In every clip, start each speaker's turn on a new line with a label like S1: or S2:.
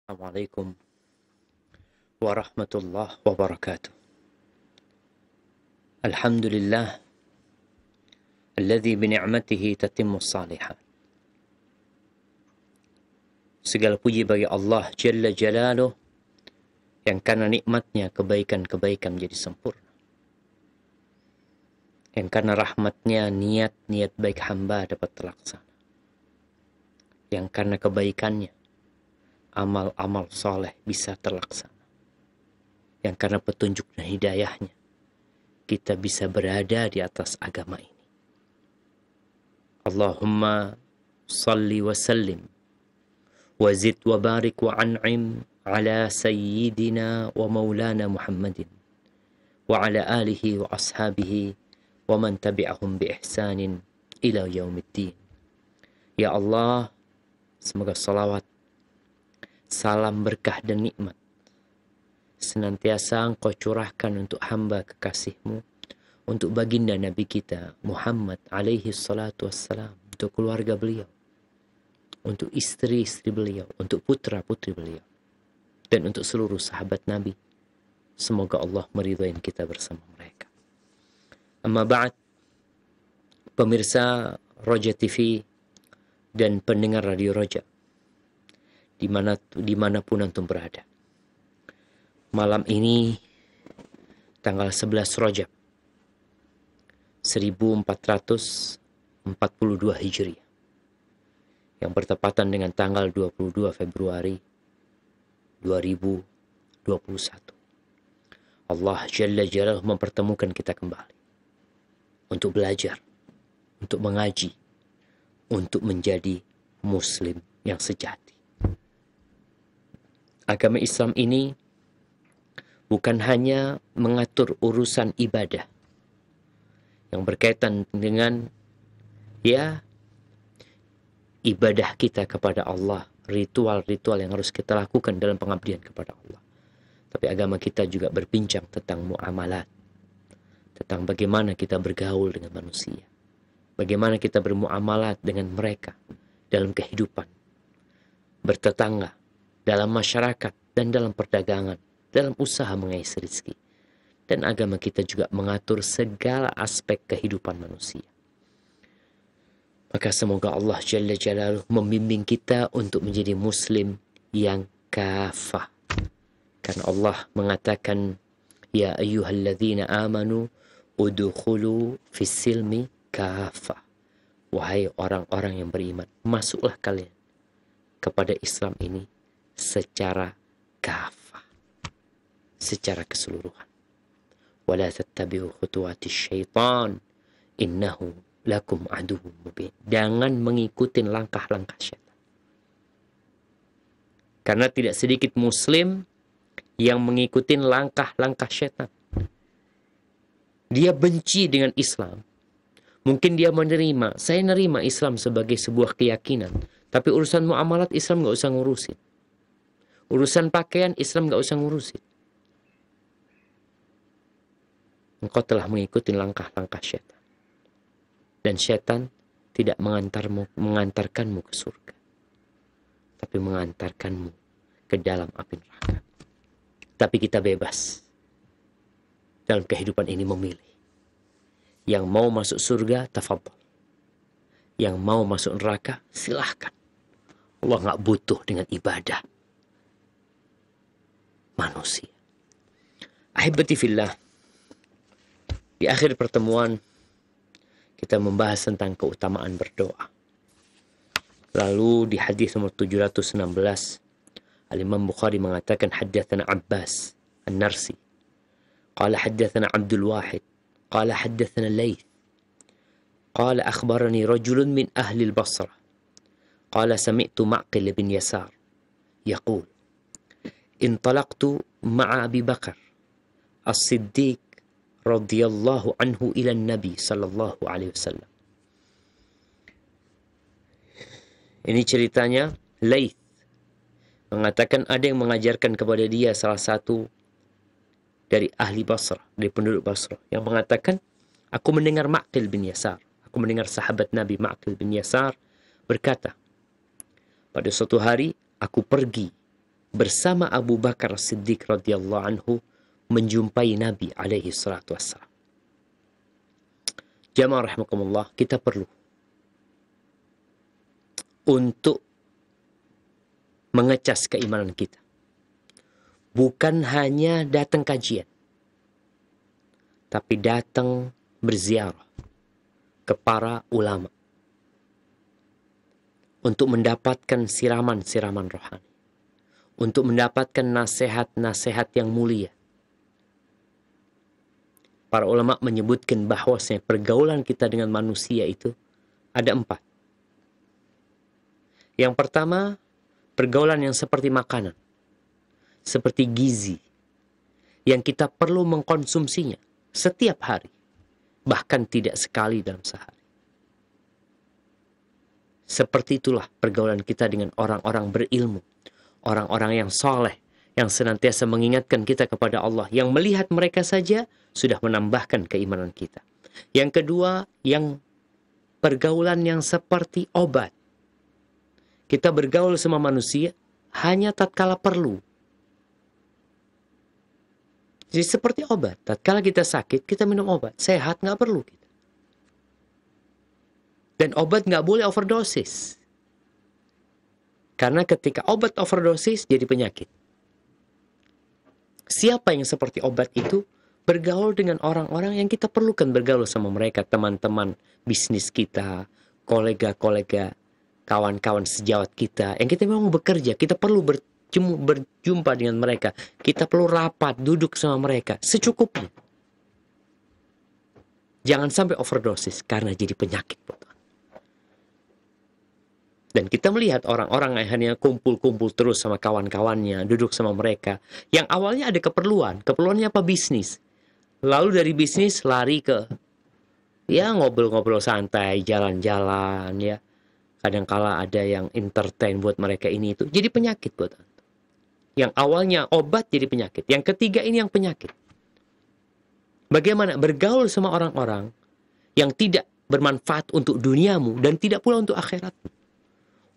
S1: Assalamualaikum warahmatullahi wabarakatuh. Alhamdulillah alladzi bini'matihi tatimmus salihat. Segala puji bagi Allah Jalla Jalaluh yang karena nikmatnya kebaikan-kebaikan menjadi sempurna. Yang karena rahmatnya niat-niat baik hamba dapat terlaksana. Yang karena kebaikannya amal-amal soleh bisa terlaksana. Yang karena petunjuk dan hidayahnya kita bisa berada di atas agama ini. Allahumma salli wa sallim wa zid wa barik wa an'im ala sayyidina wa maulana Muhammadin wa ala alihi wa ashabihi wa man tabi'ahum bi ihsanin ila yaumiddin. Ya Allah, semoga salawat, salam berkah dan nikmat senantiasa Engkau curahkan untuk hamba kekasih-Mu, untuk baginda Nabi kita Muhammad alaihi salatu wassalam, untuk keluarga beliau, untuk istri-istri beliau, untuk putra-putri beliau, dan untuk seluruh sahabat Nabi. Semoga Allah meridhai kita bersama mereka. Amma ba'd, pemirsa Roja TV dan pendengar Radio Roja, dimanapun antum berada. Malam ini tanggal 11 Rajab 1442 Hijriah yang bertepatan dengan tanggal 22 Februari 2021. Allah Jalla Jalaluhu mempertemukan kita kembali untuk belajar, untuk mengaji, untuk menjadi muslim yang sejati. Agama Islam ini bukan hanya mengatur urusan ibadah yang berkaitan dengan ibadah kita kepada Allah, ritual-ritual yang harus kita lakukan dalam pengabdian kepada Allah. Tapi agama kita juga berbincang tentang muamalat, tentang bagaimana kita bergaul dengan manusia, bagaimana kita bermuamalat dengan mereka dalam kehidupan, bertetangga, dalam masyarakat, dan dalam perdagangan, dalam usaha mengais rezeki. Dan agama kita juga mengatur segala aspek kehidupan manusia. Maka semoga Allah Jalla Jalaluhu membimbing kita untuk menjadi muslim yang kafah. Karena Allah mengatakan, ya ayyuhalladzina amanu udkhulu fis silmi kafah. Wahai orang-orang yang beriman, masuklah kalian kepada Islam ini secara kafah, secara keseluruhan. Wala tattabi'u khutuwatis syaitan innahu lakum aduwwum mubin. Jangan mengikuti langkah-langkah syaitan. Karena tidak sedikit muslim yang mengikuti langkah-langkah syaitan. Dia benci dengan Islam. Mungkin dia menerima, saya nerima Islam sebagai sebuah keyakinan, tapi urusan muamalat Islam gak usah ngurusin. Urusan pakaian Islam gak usah ngurusin. Engkau telah mengikuti langkah-langkah syaitan. Dan syaitan tidak mengantarkanmu ke surga, tapi mengantarkanmu ke dalam api neraka. Tapi kita bebas dalam kehidupan ini memilih. Yang mau masuk surga, tafadhol. Yang mau masuk neraka, silahkan. Allah gak butuh dengan ibadah manusia. Ahibati fillah, di akhir pertemuan kita membahas tentang keutamaan berdoa. Lalu di hadis nomor 716, Al-Imam Bukhari mengatakan, haddatsana Abbas An-Narsi, qala haddatsana Abdul Wahid, qala haddatsana Laith, qala akhbarani rajulun min ahli al-Basrah, qala sami'tu Ma'qil bin Yasar yaqul intalaqtu ma'a Abi Bakar As-Siddiq radhiyallahu anhu ila Nabi sallallahu alaihi wasallam. Ini ceritanya Laith mengatakan ada yang mengajarkan kepada dia salah satu dari ahli Basrah, dari penduduk Basrah, yang mengatakan, aku mendengar Ma'qil bin Yasar, aku mendengar sahabat Nabi Ma'qil bin Yasar berkata, pada suatu hari aku pergi bersama Abu Bakar Siddiq radhiyallahu anhu menjumpai Nabi alaihi salatu wassalam. Jamaah rahimakumullah, kita perlu untuk mengecas keimanan kita. Bukan hanya datang kajian, tapi datang berziarah ke para ulama untuk mendapatkan siraman-siraman rohani, untuk mendapatkan nasihat-nasihat yang mulia. Para ulama menyebutkan bahwasanya pergaulan kita dengan manusia itu ada 4. Yang pertama, pergaulan yang seperti makanan, seperti gizi, yang kita perlu mengkonsumsinya setiap hari, bahkan tidak sekali dalam sehari. Seperti itulah pergaulan kita dengan orang-orang berilmu, orang-orang yang soleh, yang senantiasa mengingatkan kita kepada Allah, yang melihat mereka saja sudah menambahkan keimanan kita. Yang kedua, yang pergaulan yang seperti obat. Kita bergaul sama manusia hanya tatkala perlu. Jadi seperti obat. Tatkala kita sakit, kita minum obat. Sehat, nggak perlu kita. Dan obat nggak boleh overdosis. Karena ketika obat overdosis, jadi penyakit. Siapa yang seperti obat itu? Bergaul dengan orang-orang yang kita perlukan bergaul sama mereka. Teman-teman bisnis kita, kolega-kolega, kawan-kawan sejawat kita, yang kita memang bekerja, kita perlu berjumpa dengan mereka, kita perlu rapat, duduk sama mereka, secukupnya. Jangan sampai overdosis, karena jadi penyakit. Dan kita melihat orang-orang yang hanya kumpul-kumpul terus sama kawan-kawannya, duduk sama mereka, yang awalnya ada keperluannya apa? Bisnis. Lalu dari bisnis lari ke, ya ngobrol-ngobrol santai, jalan-jalan, ya. Kadangkala ada yang entertain buat mereka ini itu. Jadi penyakit buat Anda. Yang awalnya obat jadi penyakit. Yang ketiga ini yang penyakit. Bagaimana bergaul sama orang-orang yang tidak bermanfaat untuk duniamu dan tidak pula untuk akhirat.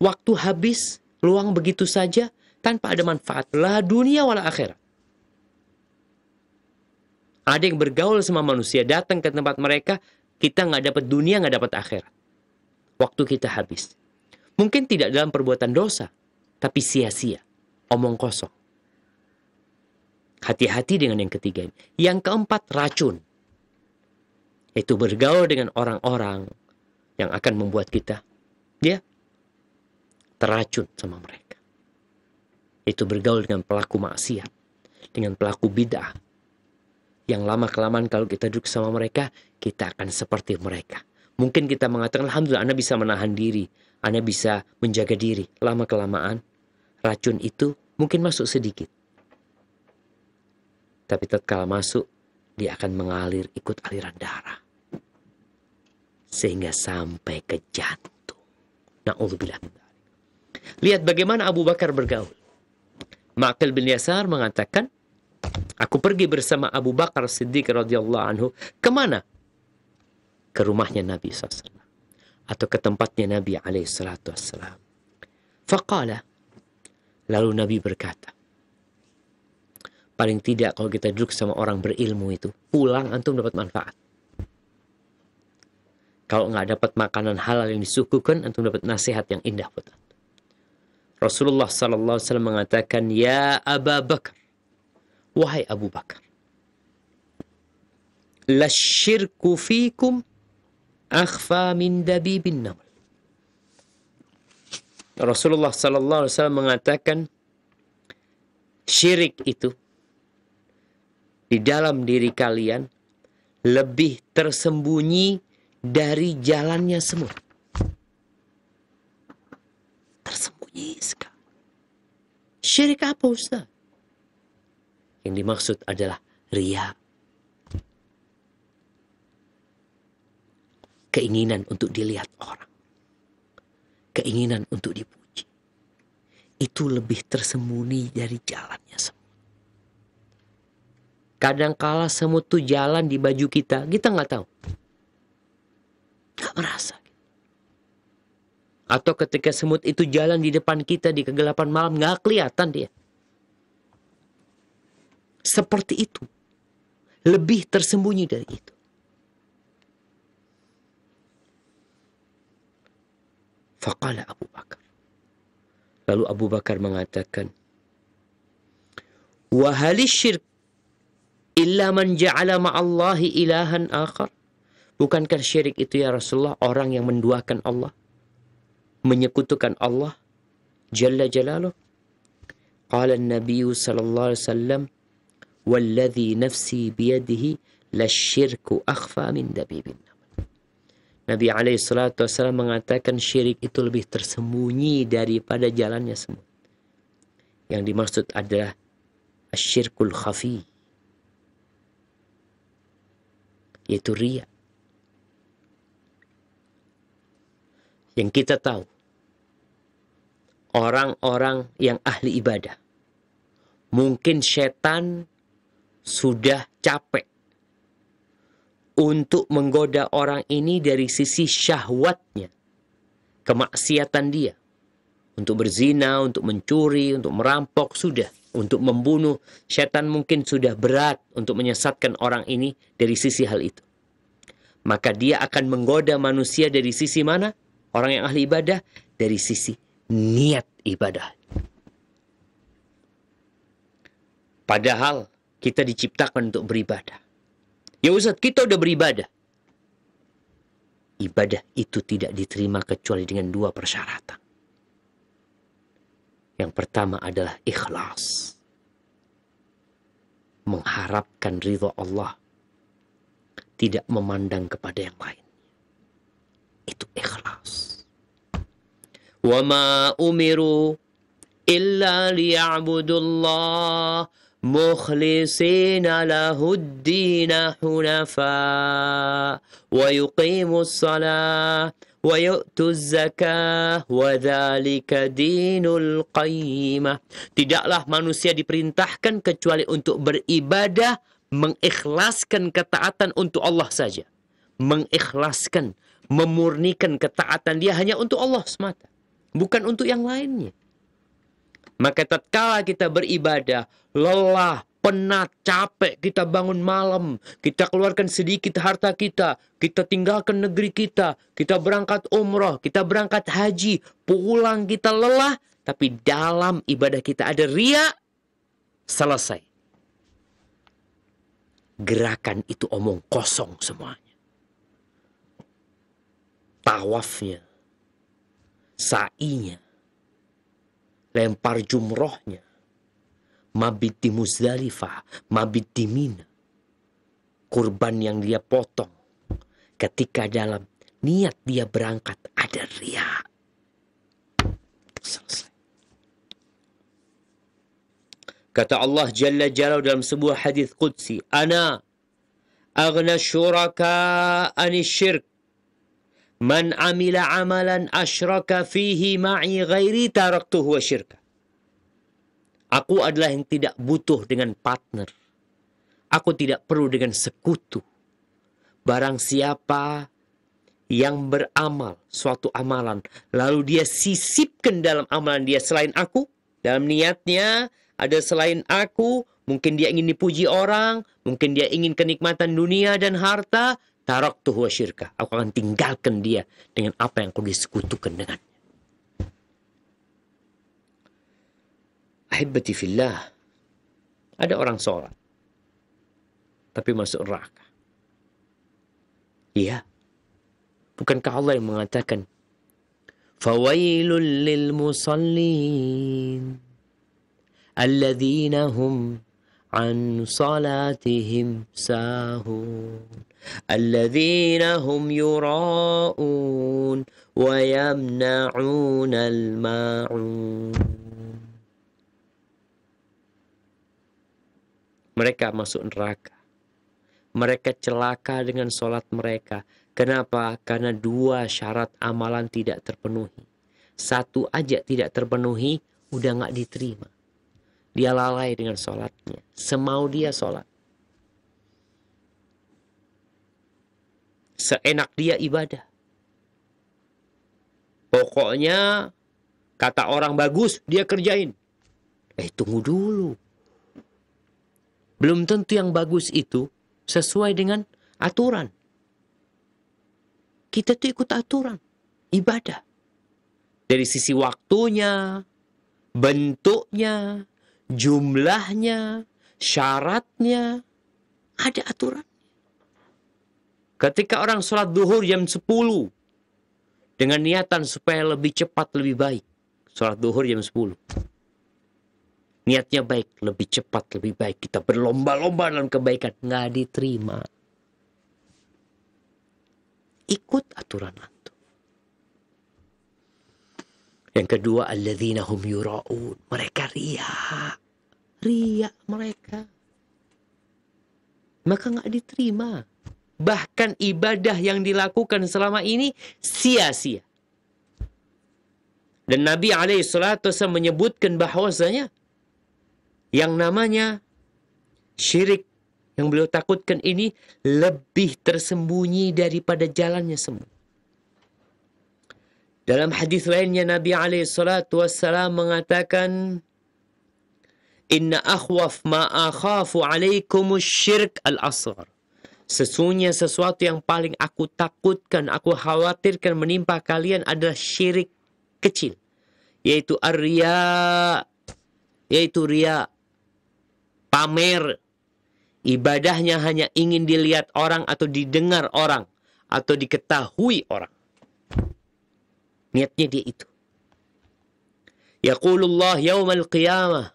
S1: Waktu habis, luang begitu saja tanpa ada manfaat. La dunia wala akhirat. Ada yang bergaul sama manusia, datang ke tempat mereka, kita nggak dapat dunia, nggak dapat akhirat. Waktu kita habis. Mungkin tidak dalam perbuatan dosa, tapi sia-sia, omong kosong. Hati-hati dengan yang ketiga ini. Yang keempat, racun. Itu bergaul dengan orang-orang yang akan membuat kita, ya, terracun sama mereka. Itu bergaul dengan pelaku maksiat, dengan pelaku bid'ah. Yang lama-kelamaan kalau kita duduk sama mereka, kita akan seperti mereka. Mungkin kita mengatakan, alhamdulillah, Anda bisa menahan diri. Anda bisa menjaga diri. Lama-kelamaan, racun itu mungkin masuk sedikit. Tapi tatkala masuk, dia akan mengalir ikut aliran darah. Sehingga sampai ke jantung. Na'udzubillah. Lihat bagaimana Abu Bakar bergaul. Ma'qil bin Yasar mengatakan, aku pergi bersama Abu Bakar Siddiq radhiyallahu anhu. Kemana? Ke rumahnya Nabi SAW. Atau ke tempatnya Nabi SAW. Faqala. Lalu Nabi berkata, paling tidak kalau kita duduk sama orang berilmu itu, pulang antum dapat manfaat. Kalau nggak dapat makanan halal yang disuguhkan, antum dapat nasihat yang indah buat antum. Rasulullah SAW mengatakan, ya Abu Bakar, wahai Abu Bakar, lasyirku fikum akhfa min dabibin naml. Rasulullah SAW mengatakan, syirik itu di dalam diri kalian lebih tersembunyi dari jalannya semut. Tersembunyi sekali. Syirik apa, Ustaz? Yang dimaksud adalah riya. Keinginan untuk dilihat orang. Keinginan untuk dipuji. Itu lebih tersembunyi dari jalannya semut. Kadangkala semut itu jalan di baju kita nggak tahu. Nggak merasa. Atau ketika semut itu jalan di depan kita di kegelapan malam, nggak kelihatan dia. seperti itu. Lebih tersembunyi dari itu. Faqala Abu Bakar. Lalu Abu Bakar mengatakan, wa halis syirk illa man ja'ala ma'allahi ilahan akhar. Bukankah syirik itu ya Rasulullah orang yang menduakan Allah, menyekutukan Allah Jalla Jalaluh? Qala an-nabiy sallallahu alaihi wasallam, walladhi nafsi biyadihi lasyirku akhfa min dabibin. Nabi alaihi salatu wasallam mengatakan syirik itu lebih tersembunyi daripada jalannya semut. Yang dimaksud adalah asyirkul khafi, yaitu riya. Yang kita tahu, orang-orang yang ahli ibadah, mungkin setan sudah capek untuk menggoda orang ini dari sisi syahwatnya, kemaksiatan dia. Untuk berzina, untuk mencuri, untuk merampok, sudah. Untuk membunuh, setan mungkin sudah berat untuk menyesatkan orang ini dari sisi hal itu. Maka dia akan menggoda manusia dari sisi mana? Orang yang ahli ibadah, dari sisi niat ibadah. Padahal kita diciptakan untuk beribadah. Ya Ustaz, kita udah beribadah. Ibadah itu tidak diterima kecuali dengan dua persyaratan. Yang pertama adalah ikhlas. Mengharapkan ridha Allah. Tidak memandang kepada yang lain. Itu ikhlas. Wa ma umiru illa liya'budullah mukhlisina lahuddina hunafa wa yuqimus salah wa yu'tuz zakah wa dzalika dinul qayyimah. Tidaklah manusia diperintahkan kecuali untuk beribadah, mengikhlaskan ketaatan untuk Allah saja. Mengikhlaskan, memurnikan ketaatan dia hanya untuk Allah semata, bukan untuk yang lainnya. Maka tatkala kita beribadah, lelah, penat, capek, kita bangun malam, kita keluarkan sedikit harta kita tinggalkan negeri kita berangkat umroh, kita berangkat haji, pulang kita lelah, tapi dalam ibadah kita ada riya, selesai. Gerakan itu omong kosong semuanya. Tawafnya, sa'inya, lempar jumrohnya, mabit di Muzdalifah, mabit di Mina, kurban yang dia potong, ketika dalam niat dia berangkat ada riya. Selesai. Kata Allah Jalla Jalaluhu dalam sebuah hadis qudsi, Ana aghna syuraka anis syirk. Man amila amalan asyraka fihi ma'i ghairi taraktuhu wa syirka. Aku adalah yang tidak butuh dengan partner. Aku tidak perlu dengan sekutu. Barang siapa yang beramal suatu amalan, lalu dia sisipkan dalam amalan dia selain aku, dalam niatnya ada selain aku, mungkin dia ingin dipuji orang, mungkin dia ingin kenikmatan dunia dan harta, taraktuhu wa syirka. Aku akan tinggalkan dia dengan apa yang kau disekutukan dengannya. Ahibati fillah. Ada orang sholat, tapi masuk neraka. Iya. Bukankah Allah yang mengatakan, Fawailul lil musallin alladzina hum an salatihim sahun alladzina hum yura'un wa yamna'unal ma'un. Mereka masuk neraka. Mereka celaka dengan sholat mereka. Kenapa? Karena dua syarat amalan tidak terpenuhi. Satu aja tidak terpenuhi, udah gak diterima. Dia lalai dengan sholatnya. Semau dia sholat. Seenak dia ibadah. Pokoknya, kata orang bagus, dia kerjain. Tunggu dulu. Belum tentu yang bagus itu sesuai dengan aturan. Kita tuh ikut aturan ibadah. Dari sisi waktunya, bentuknya, jumlahnya, syaratnya, ada aturan. Ketika orang sholat duhur jam 10, dengan niatan supaya lebih cepat, lebih baik. Sholat duhur jam 10. Niatnya baik, lebih cepat, lebih baik. Kita berlomba-lomba dalam kebaikan. Nggak diterima. Ikut aturan antum. Yang kedua, alladzina hum yura'un. Mereka riya. Riya mereka. Maka nggak diterima. Bahkan ibadah yang dilakukan selama ini sia-sia. Dan Nabi SAW menyebutkan bahwasanya yang namanya syirik yang beliau takutkan ini lebih tersembunyi daripada jalannya semua. Dalam hadis lainnya Nabi SAW mengatakan, Inna akhwaf ma akhafu alaikumus syirk al-asghar. Sesungguhnya sesuatu yang paling aku takutkan, aku khawatirkan menimpa kalian adalah syirik kecil. Yaitu ar-riya. Yaitu riya. Pamer. Ibadahnya hanya ingin dilihat orang atau didengar orang. Atau diketahui orang. Niatnya dia itu. Yaqulullah yawmal qiyamah.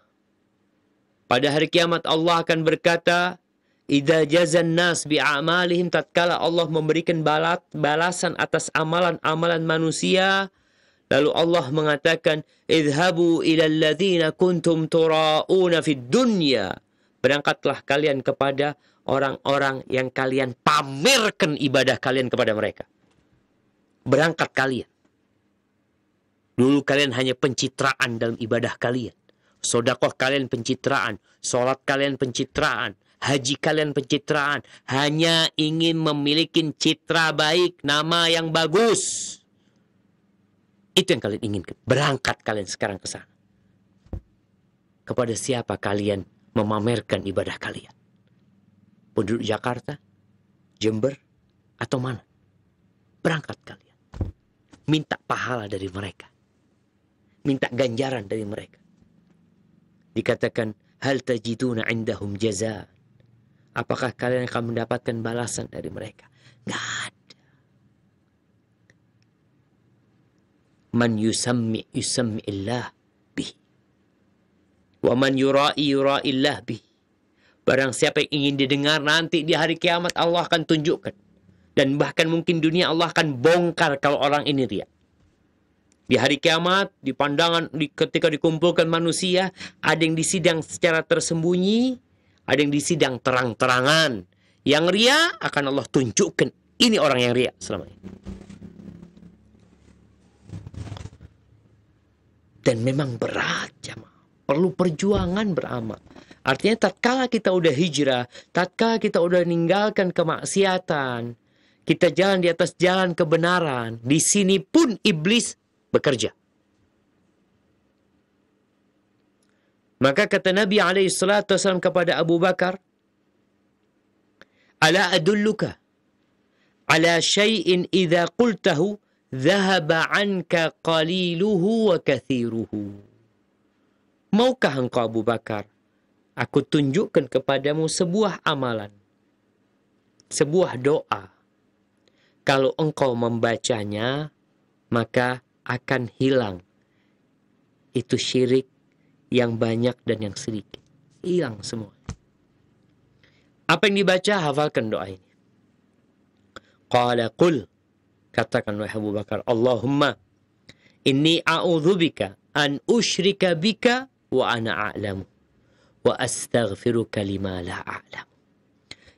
S1: Pada hari kiamat Allah akan berkata, Idza jazan nas bi'amalihim, tatkala Allah memberikan balasan atas amalan-amalan manusia, lalu Allah mengatakan, idhabu ilal ladzina kuntum tura'una fid dunya. Berangkatlah kalian kepada orang-orang yang kalian pamerkan ibadah kalian kepada mereka. Berangkat kalian. Dulu kalian hanya pencitraan dalam ibadah kalian. Sedekah kalian pencitraan, sholat kalian pencitraan, haji kalian pencitraan, hanya ingin memiliki citra baik, nama yang bagus. Itu yang kalian inginkan. Berangkat kalian sekarang ke sana. Kepada siapa kalian memamerkan ibadah kalian? Penduduk Jakarta, Jember, atau mana? Berangkat kalian. Minta pahala dari mereka. Minta ganjaran dari mereka. Dikatakan, hal tajiduna indahum jaza. Apakah kalian akan mendapatkan balasan dari mereka? Nggak ada. Man yusammi illah bih. Wa man yura'i illah bih. Barang siapa yang ingin didengar, nanti di hari kiamat Allah akan tunjukkan. Dan bahkan mungkin dunia Allah akan bongkar kalau orang ini riya. Di hari kiamat, di pandangan, ketika dikumpulkan manusia, ada yang disidang secara tersembunyi, ada yang disidang terang-terangan. Yang riya akan Allah tunjukkan. Ini orang yang riya selama ini. Dan memang berat, jamaah. Perlu perjuangan beramal. Artinya tatkala kita udah hijrah, tatkala kita udah meninggalkan kemaksiatan, kita jalan di atas jalan kebenaran, di sini pun iblis bekerja. Maka kata Nabi SAW kepada Abu Bakar, Ala adulluka ala syai'in idza qultahu dhahaba anka qaliluhu wa kathiruhu. Maukah engkau Abu Bakar, aku tunjukkan kepadamu sebuah amalan, sebuah doa. Kalau engkau membacanya, maka akan hilang itu syirik yang banyak dan yang sedikit. Hilang semua. Apa yang dibaca? Hafalkan doa ini. Qala qul, katakan wahai Abu Bakar, Allahumma inni a'udzubika an usyrika bika wa ana a'lamu wa astaghfiruka lima la a'lamu.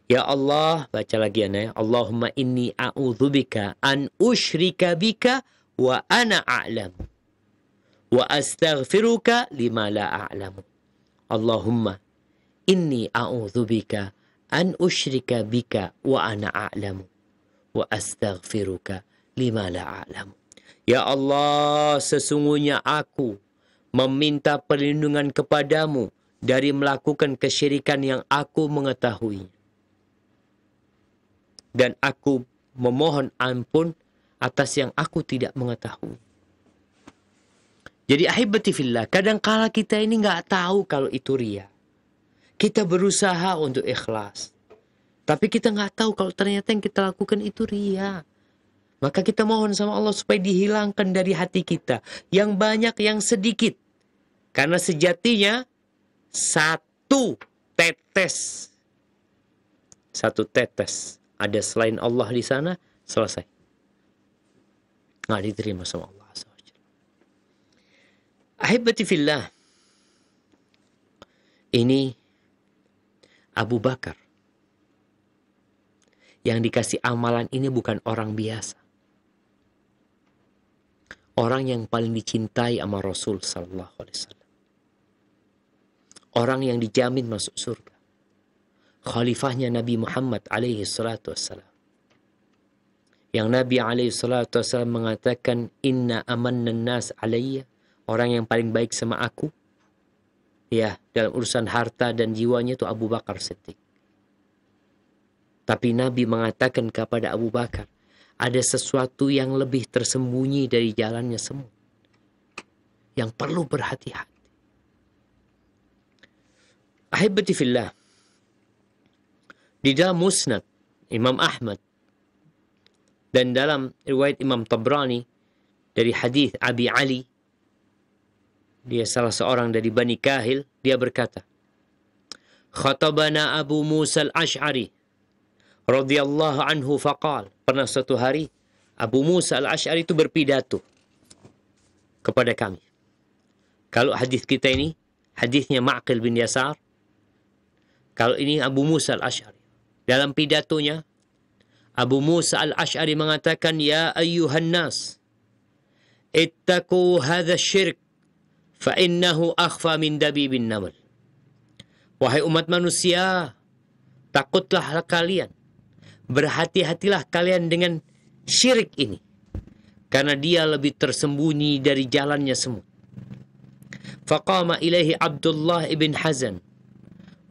S1: Ya Allah, baca lagi ya. Allahumma inni a'udzubika an usyrika bika wa ana a'lamu wa astaghfiruka lima la a'lamu. Allahumma inni a'udzubika an usyrika bika wa ana a'lamu wa astaghfiruka lima la a'lamu. Ya Allah, sesungguhnya aku meminta perlindungan kepadamu dari melakukan kesyirikan yang aku mengetahui. Dan aku memohon ampun atas yang aku tidak mengetahui. Jadi ahibati fillah, kadangkala kita ini nggak tahu kalau itu riya. Kita berusaha untuk ikhlas. Tapi kita nggak tahu kalau ternyata yang kita lakukan itu riya. Maka kita mohon sama Allah supaya dihilangkan dari hati kita. Yang banyak, yang sedikit. Karena sejatinya satu tetes ada selain Allah di sana, selesai. Nggak diterima sama Allah. Ahibati fillah. Ini Abu Bakar. Yang dikasih amalan ini bukan orang biasa. Orang yang paling dicintai sama Rasul sallallahu alaihi wasallam. Orang yang dijamin masuk surga. Khalifahnya Nabi Muhammad alaihi salatu wassalam. Yang Nabi alaihi salatu wassalam mengatakan, inna amanna nas alayya, orang yang paling baik sama aku, ya, dalam urusan harta dan jiwanya itu Abu Bakar Siddiq. Tapi Nabi mengatakan kepada Abu Bakar, ada sesuatu yang lebih tersembunyi dari jalannya semut, yang perlu berhati-hati. Ahibati fillah, di dalam Musnad Imam Ahmad dan dalam riwayat Imam Tabrani dari hadis Abi Ali, dia salah seorang dari Bani Kahil, dia berkata, khatabana Abu Musa al-Ash'ari radhiyallahu anhu faqal. Pernah suatu hari Abu Musa al-Ash'ari itu berpidato kepada kami. Kalau hadis kita ini hadisnya Ma'qil bin Yasar, kalau ini Abu Musa al-Ash'ari. Dalam pidatonya Abu Musa al-Ash'ari mengatakan, ya ayyuhan nas, ittaqu hadha syirk fa innahu akhfa min dabibin namal. Wahai umat manusia, takutlah kalian, berhati-hatilah kalian dengan syirik ini, karena dia lebih tersembunyi dari jalannya semut. Faqama ilaihi Abdullah ibn Hazan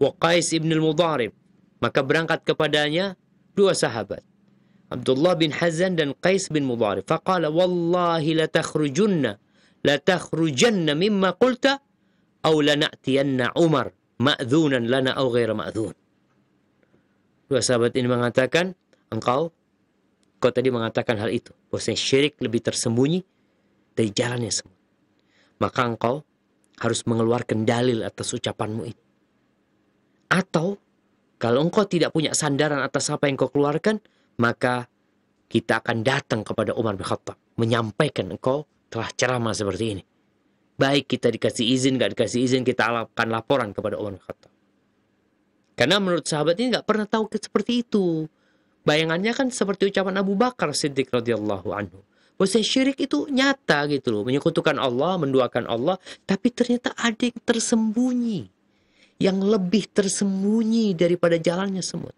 S1: wa Qais ibn al-Mudharib. Maka berangkat kepadanya dua sahabat, Abdullah bin Hazan dan Qais bin Mudharib. Faqala wallahi la takhrujanna mimma qulta aw lana'tiyanna Umar ma'dhunan lana aw ghaira ma'dhun. Dua sahabat ini mengatakan, kau tadi mengatakan hal itu, bahwasanya syirik lebih tersembunyi dari jalannya semut. Maka engkau harus mengeluarkan dalil atas ucapanmu itu. Atau kalau engkau tidak punya sandaran atas apa yang kau keluarkan, maka kita akan datang kepada Umar bin Khattab, menyampaikan engkau telah ceramah seperti ini. Baik kita dikasih izin, gak dikasih izin, kita akan laporan kepada Umar bin Khattab. Karena menurut sahabat ini gak pernah tahu seperti itu. Bayangannya kan seperti ucapan Abu Bakar Siddiq radhiyallahu anhu. Bahwa syirik itu nyata gitu loh. Menyekutukan Allah, menduakan Allah. Tapi ternyata ada yang tersembunyi. Yang lebih tersembunyi daripada jalannya semut.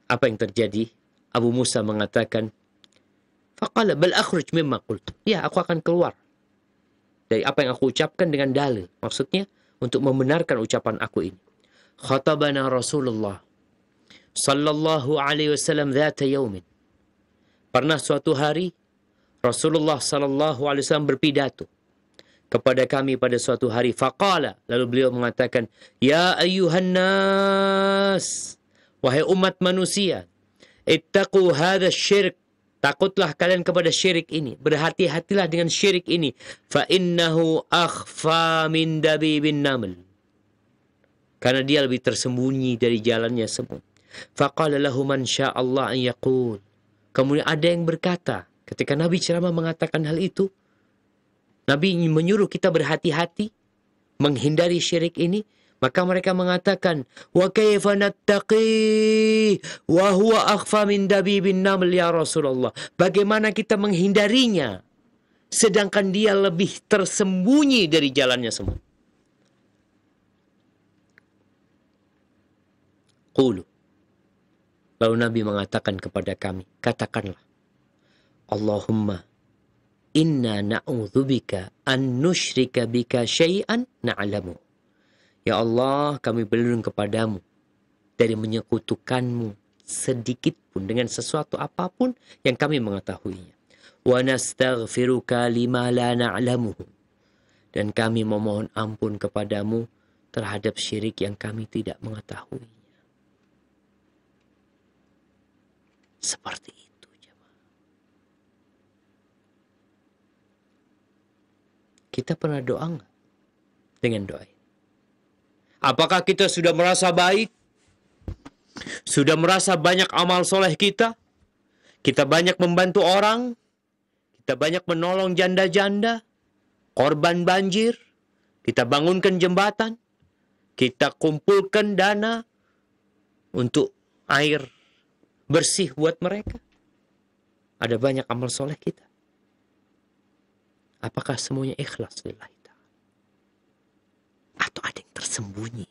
S1: Apa yang terjadi? Abu Musa mengatakan, faqala bal akhruj mimma qultu. Ya, aku akan keluar dari apa yang aku ucapkan dengan dalil. Maksudnya untuk membenarkan ucapan aku ini. Khatabana Rasulullah sallallahu alaihi wasallam dzata yaumin. Pernah suatu hari Rasulullah sallallahu alaihi wasallam berpidato kepada kami pada suatu hari. Faqala, lalu beliau mengatakan, ya ayyuhan nas, wahai umat manusia, ittaqu hadha syirk, takutlah kalian kepada syirik ini, berhati-hatilah dengan syirik ini. Fa innahu akhfa min dabibin naml, karena dia lebih tersembunyi dari jalannya semut. Faqala lahu man sya'allah an yaqul. Kemudian ada yang berkata, ketika Nabi ceramah mengatakan hal itu, Nabi menyuruh kita berhati-hati, menghindari syirik ini. Maka mereka mengatakan, wa kaifa nattaqi wa huwa akhfa min dabibin naml ya Rasulullah. Bagaimana kita menghindarinya sedangkan dia lebih tersembunyi dari jalannya semut. Qulu. Lalu Nabi mengatakan kepada kami, katakanlah, Allahumma Inna na'udzubika an nusyrika bika syai'an na'lamu. Ya Allah, kami berlindung kepadamu dari menyekutukanmu sedikit pun dengan sesuatu apapun yang kami mengetahuinya. Wa nastaghfiruka lima la na'lamuhu. Dan kami memohon ampun kepadamu terhadap syirik yang kami tidak mengetahuinya. Seperti itu, jemaah. Kita pernah doa nggak dengan doa ini? Apakah kita sudah merasa baik? Sudah merasa banyak amal soleh kita? Kita banyak membantu orang? Kita banyak menolong janda-janda? Korban banjir? Kita bangunkan jembatan? Kita kumpulkan dana untuk air bersih buat mereka? Ada banyak amal soleh kita. Apakah semuanya ikhlas lillahi ta'ala? Atau ada yang tersembunyi?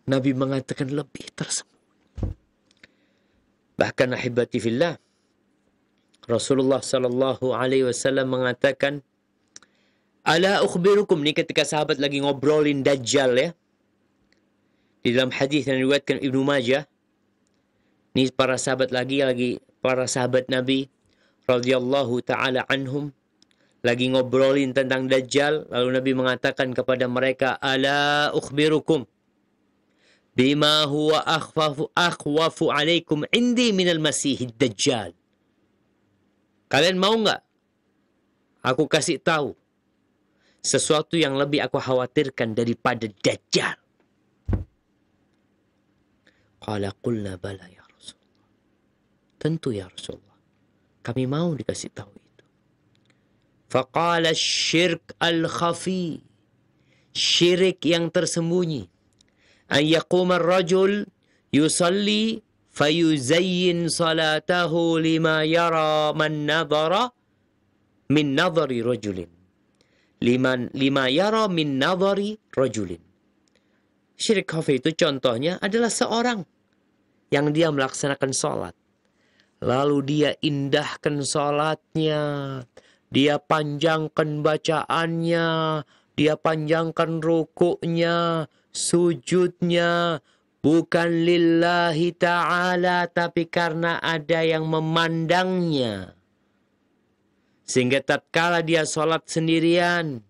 S1: Nabi mengatakan lebih tersembunyi. Bahkan ahibati fillah, Rasulullah sallallahu alaihi wasallam mengatakan, ala ukhbirukum, ini ketika sahabat lagi ngobrolin Dajjal ya. Di dalam hadis yang diriwayatkan Ibnu Majah, ini para sahabat para sahabat Nabi radhiyallahu taala anhum lagi ngobrolin tentang Dajjal, lalu Nabi mengatakan kepada mereka, ala ukhbirukum bima huwa akhwafu alaikum indi minal masihid Dajjal. Kalian mau nggak aku kasih tahu sesuatu yang lebih aku khawatirkan daripada Dajjal? Qala qulna bala ya Rasulullah. Tentu ya Rasulullah, kami mau dikasih tahu itu. Faqala syirk al-khafi, syirik yang tersembunyi. An yaquma ar-rajul yusalli fayuzayyin salatahu lima yara man nadhara min nadhari rajulin. Lima yara min nadhari rajulin. Syirik khafi itu contohnya adalah seorang yang dia melaksanakan sholat. Lalu dia indahkan sholatnya, dia panjangkan bacaannya, dia panjangkan rukuknya, sujudnya, bukan lillahi ta'ala, tapi karena ada yang memandangnya. Sehingga tatkala dia sholat sendirian,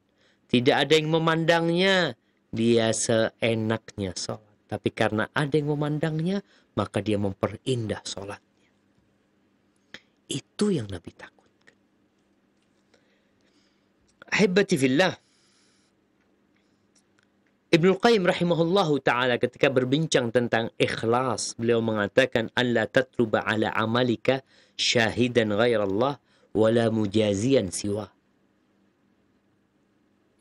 S1: tidak ada yang memandangnya, dia seenaknya sholat. Tapi karena ada yang memandangnya, maka dia memperindah sholatnya. Itu yang Nabi takutkan. Ahibati fillah, Ibnu Qayyim rahimahullahu ta'ala ketika berbincang tentang ikhlas, beliau mengatakan, alla tatluba ala amalika syahidan ghairallah wala mujazian siwa.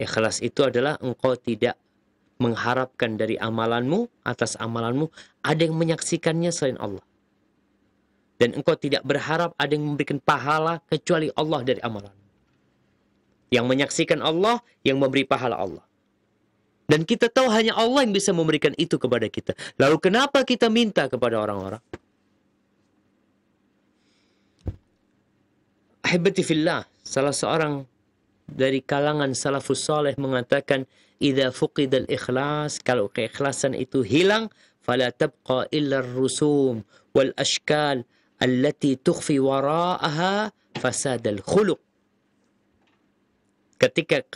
S1: Ikhlas itu adalah engkau tidak mengharapkan dari amalanmu, atas amalanmu, ada yang menyaksikannya selain Allah. Dan engkau tidak berharap ada yang memberikan pahala kecuali Allah dari amalanmu. Yang menyaksikan Allah, yang memberi pahala Allah. Dan kita tahu hanya Allah yang bisa memberikan itu kepada kita. Lalu kenapa kita minta kepada orang-orang? Ahibati fillah, salah seorang dari kalangan salafus saleh mengatakan, idza fuqidal ikhlas, kalau keikhlasan itu hilang, fala tabqa illa ar-rusum wal ashkal allati tukhfi wara'aha fasadal khuluq. Ketika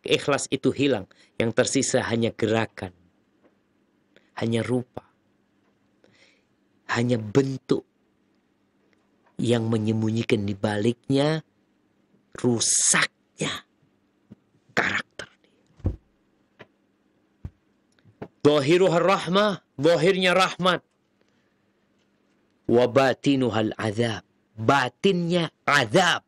S1: ikhlas itu hilang, yang tersisa hanya gerakan, hanya rupa, hanya bentuk yang menyembunyikan di baliknya rusaknya karakter. Zahiruha rahmah, zahirnya rahmat. Wa batinuhal azab, batinnya azab.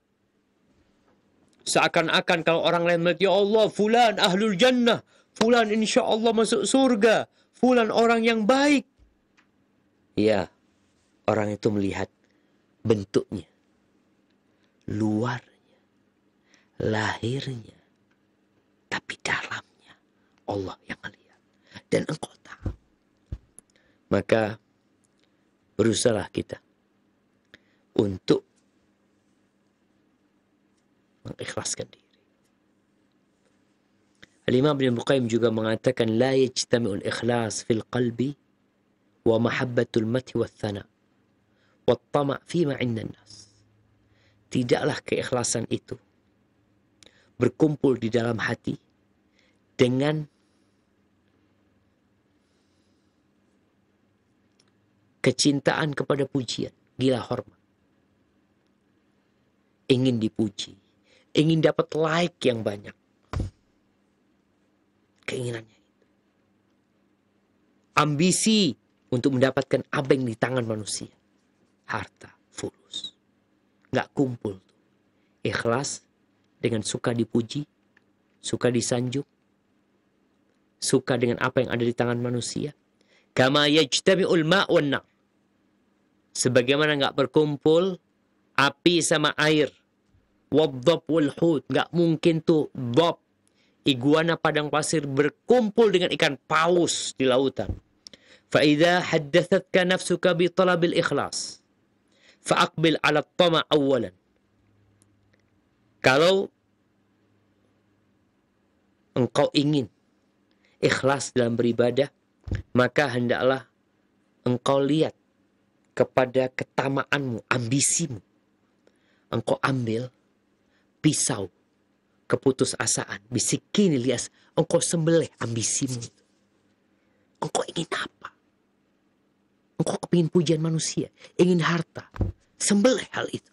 S1: Seakan-akan kalau orang lain melihat, ya Allah, fulan ahlul jannah, fulan insya Allah masuk surga, fulan orang yang baik. Ya, orang itu melihat bentuknya, luarnya, lahirnya, tapi dalamnya Allah yang melihat. Dan engkau tahu. Maka berusahalah kita untuk mengikhlaskan diri. Al-Imam Ibnu Qayyim juga mengatakan la yajtami'ul ikhlas fil qalbi wa mahabbatul mathi wa thana wa tama' fima 'inda nas. Tidaklah keikhlasan itu berkumpul di dalam hati dengan kecintaan kepada pujian, gila hormat. Ingin dipuji, ingin dapat like yang banyak. Keinginannya itu. Ambisi untuk mendapatkan apa yang di tangan manusia. Harta, fulus. Nggak kumpul. Ikhlas dengan suka dipuji, suka disanjung, suka dengan apa yang ada di tangan manusia. Kama yajtami'ul ma' wan nar. Sebagaimana nggak berkumpul api sama air. Wadhab wal hut. Nggak mungkin tuh dhab, iguana padang pasir berkumpul dengan ikan paus di lautan. فَإِذَا حَدَّثَتْكَ نَفْسُكَ بِطَلَبِ الْإِخْلَاصِ فَأَقْبِلْ عَلَى الطَّمَعِ أَوَّلًا. Kalau engkau ingin ikhlas dalam beribadah, maka hendaklah engkau lihat kepada ketamaanmu, ambisimu. Engkau ambil pisau keputusasaan, bisikin Ilyas, engkau sembelih ambisimu. Engkau ingin apa? Engkau kepingin pujian manusia, ingin harta, sembelih hal itu.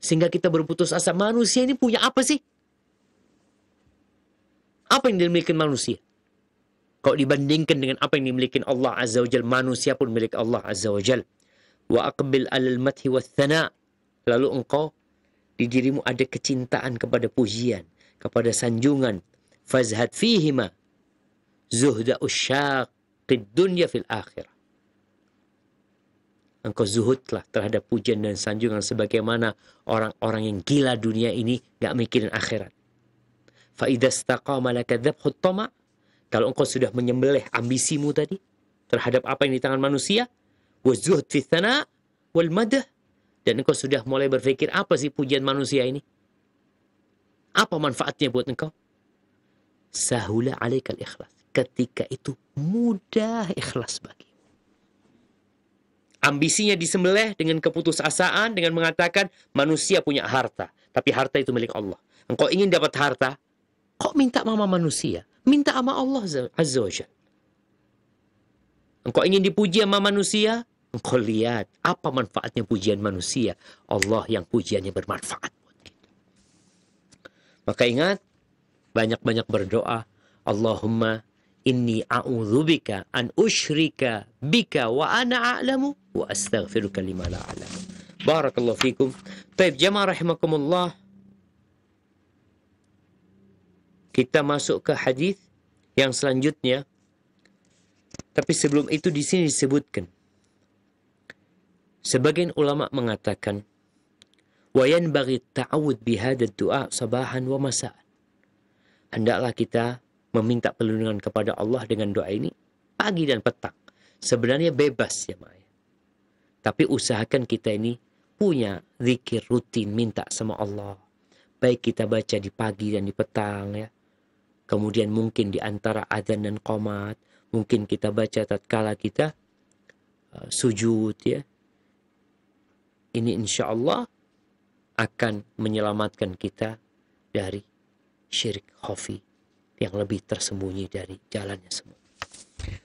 S1: Sehingga kita berputus asa, manusia ini punya apa sih? Apa yang dimiliki manusia? Kalau dibandingkan dengan apa yang dimiliki Allah Azza wa Jal, manusia pun milik Allah Azza wa Jal. Wa aqbil alal mathi wa thana. Lalu engkau di dirimu ada kecintaan kepada pujian, kepada sanjungan. Fazhad fihima zuhda usyaqid dunya fil akhirah. Engkau zuhudlah terhadap pujian dan sanjungan sebagaimana orang-orang yang gila dunia ini gak mikirin akhirat. Fa idza istaqama laka dhabhut tama', kalau engkau sudah menyembelih ambisimu tadi terhadap apa yang di tangan manusia, wa zuhd fi thana' wal madah, dan engkau sudah mulai berpikir apa sih pujian manusia ini? Apa manfaatnya buat engkau? Sahula alaikal ikhlas. Ketika itu mudah ikhlas bagi. Ambisinya disembelih dengan keputusasaan, dengan mengatakan manusia punya harta, tapi harta itu milik Allah. Engkau ingin dapat harta, kok minta sama manusia? Minta sama Allah Azza wa Jalla. Engkau ingin dipuji sama manusia, engkau lihat apa manfaatnya pujian manusia. Allah yang pujiannya bermanfaat buat kita. Maka ingat, banyak-banyak berdoa. Allahumma inni a'udzubika an usyrika bika wa ana a'lamu wa astaghfiruka lima la a'lamu. Barakallahu fikum. Baik, jamaah rahimakumullah. Kita masuk ke hadis yang selanjutnya. Tapi sebelum itu di sini disebutkan. Sebagian ulama mengatakan wa yanbaghi ta'awud bihadad du'a sabahan wa masa'an. Hendaklah kita meminta perlindungan kepada Allah dengan doa ini pagi dan petang. Sebenarnya bebas ya Maya. Tapi usahakan kita ini punya zikir rutin minta sama Allah. Baik kita baca di pagi dan di petang ya. Kemudian mungkin di antara adzan dan qomat, mungkin kita baca tatkala kita sujud ya. Ini insya Allah akan menyelamatkan kita dari syirik khafi yang lebih tersembunyi dari jalannya semua.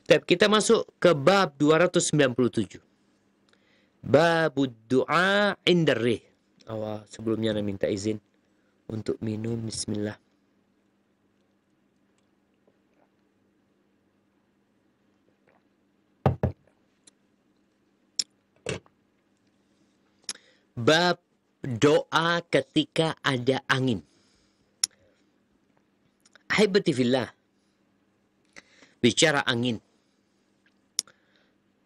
S1: Tapi kita masuk ke bab 297. Babud du'a indar rih. Sebelumnya saya minta izin untuk minum. Bismillah. Bab doa ketika ada angin. Ahibati fillah. Bicara angin.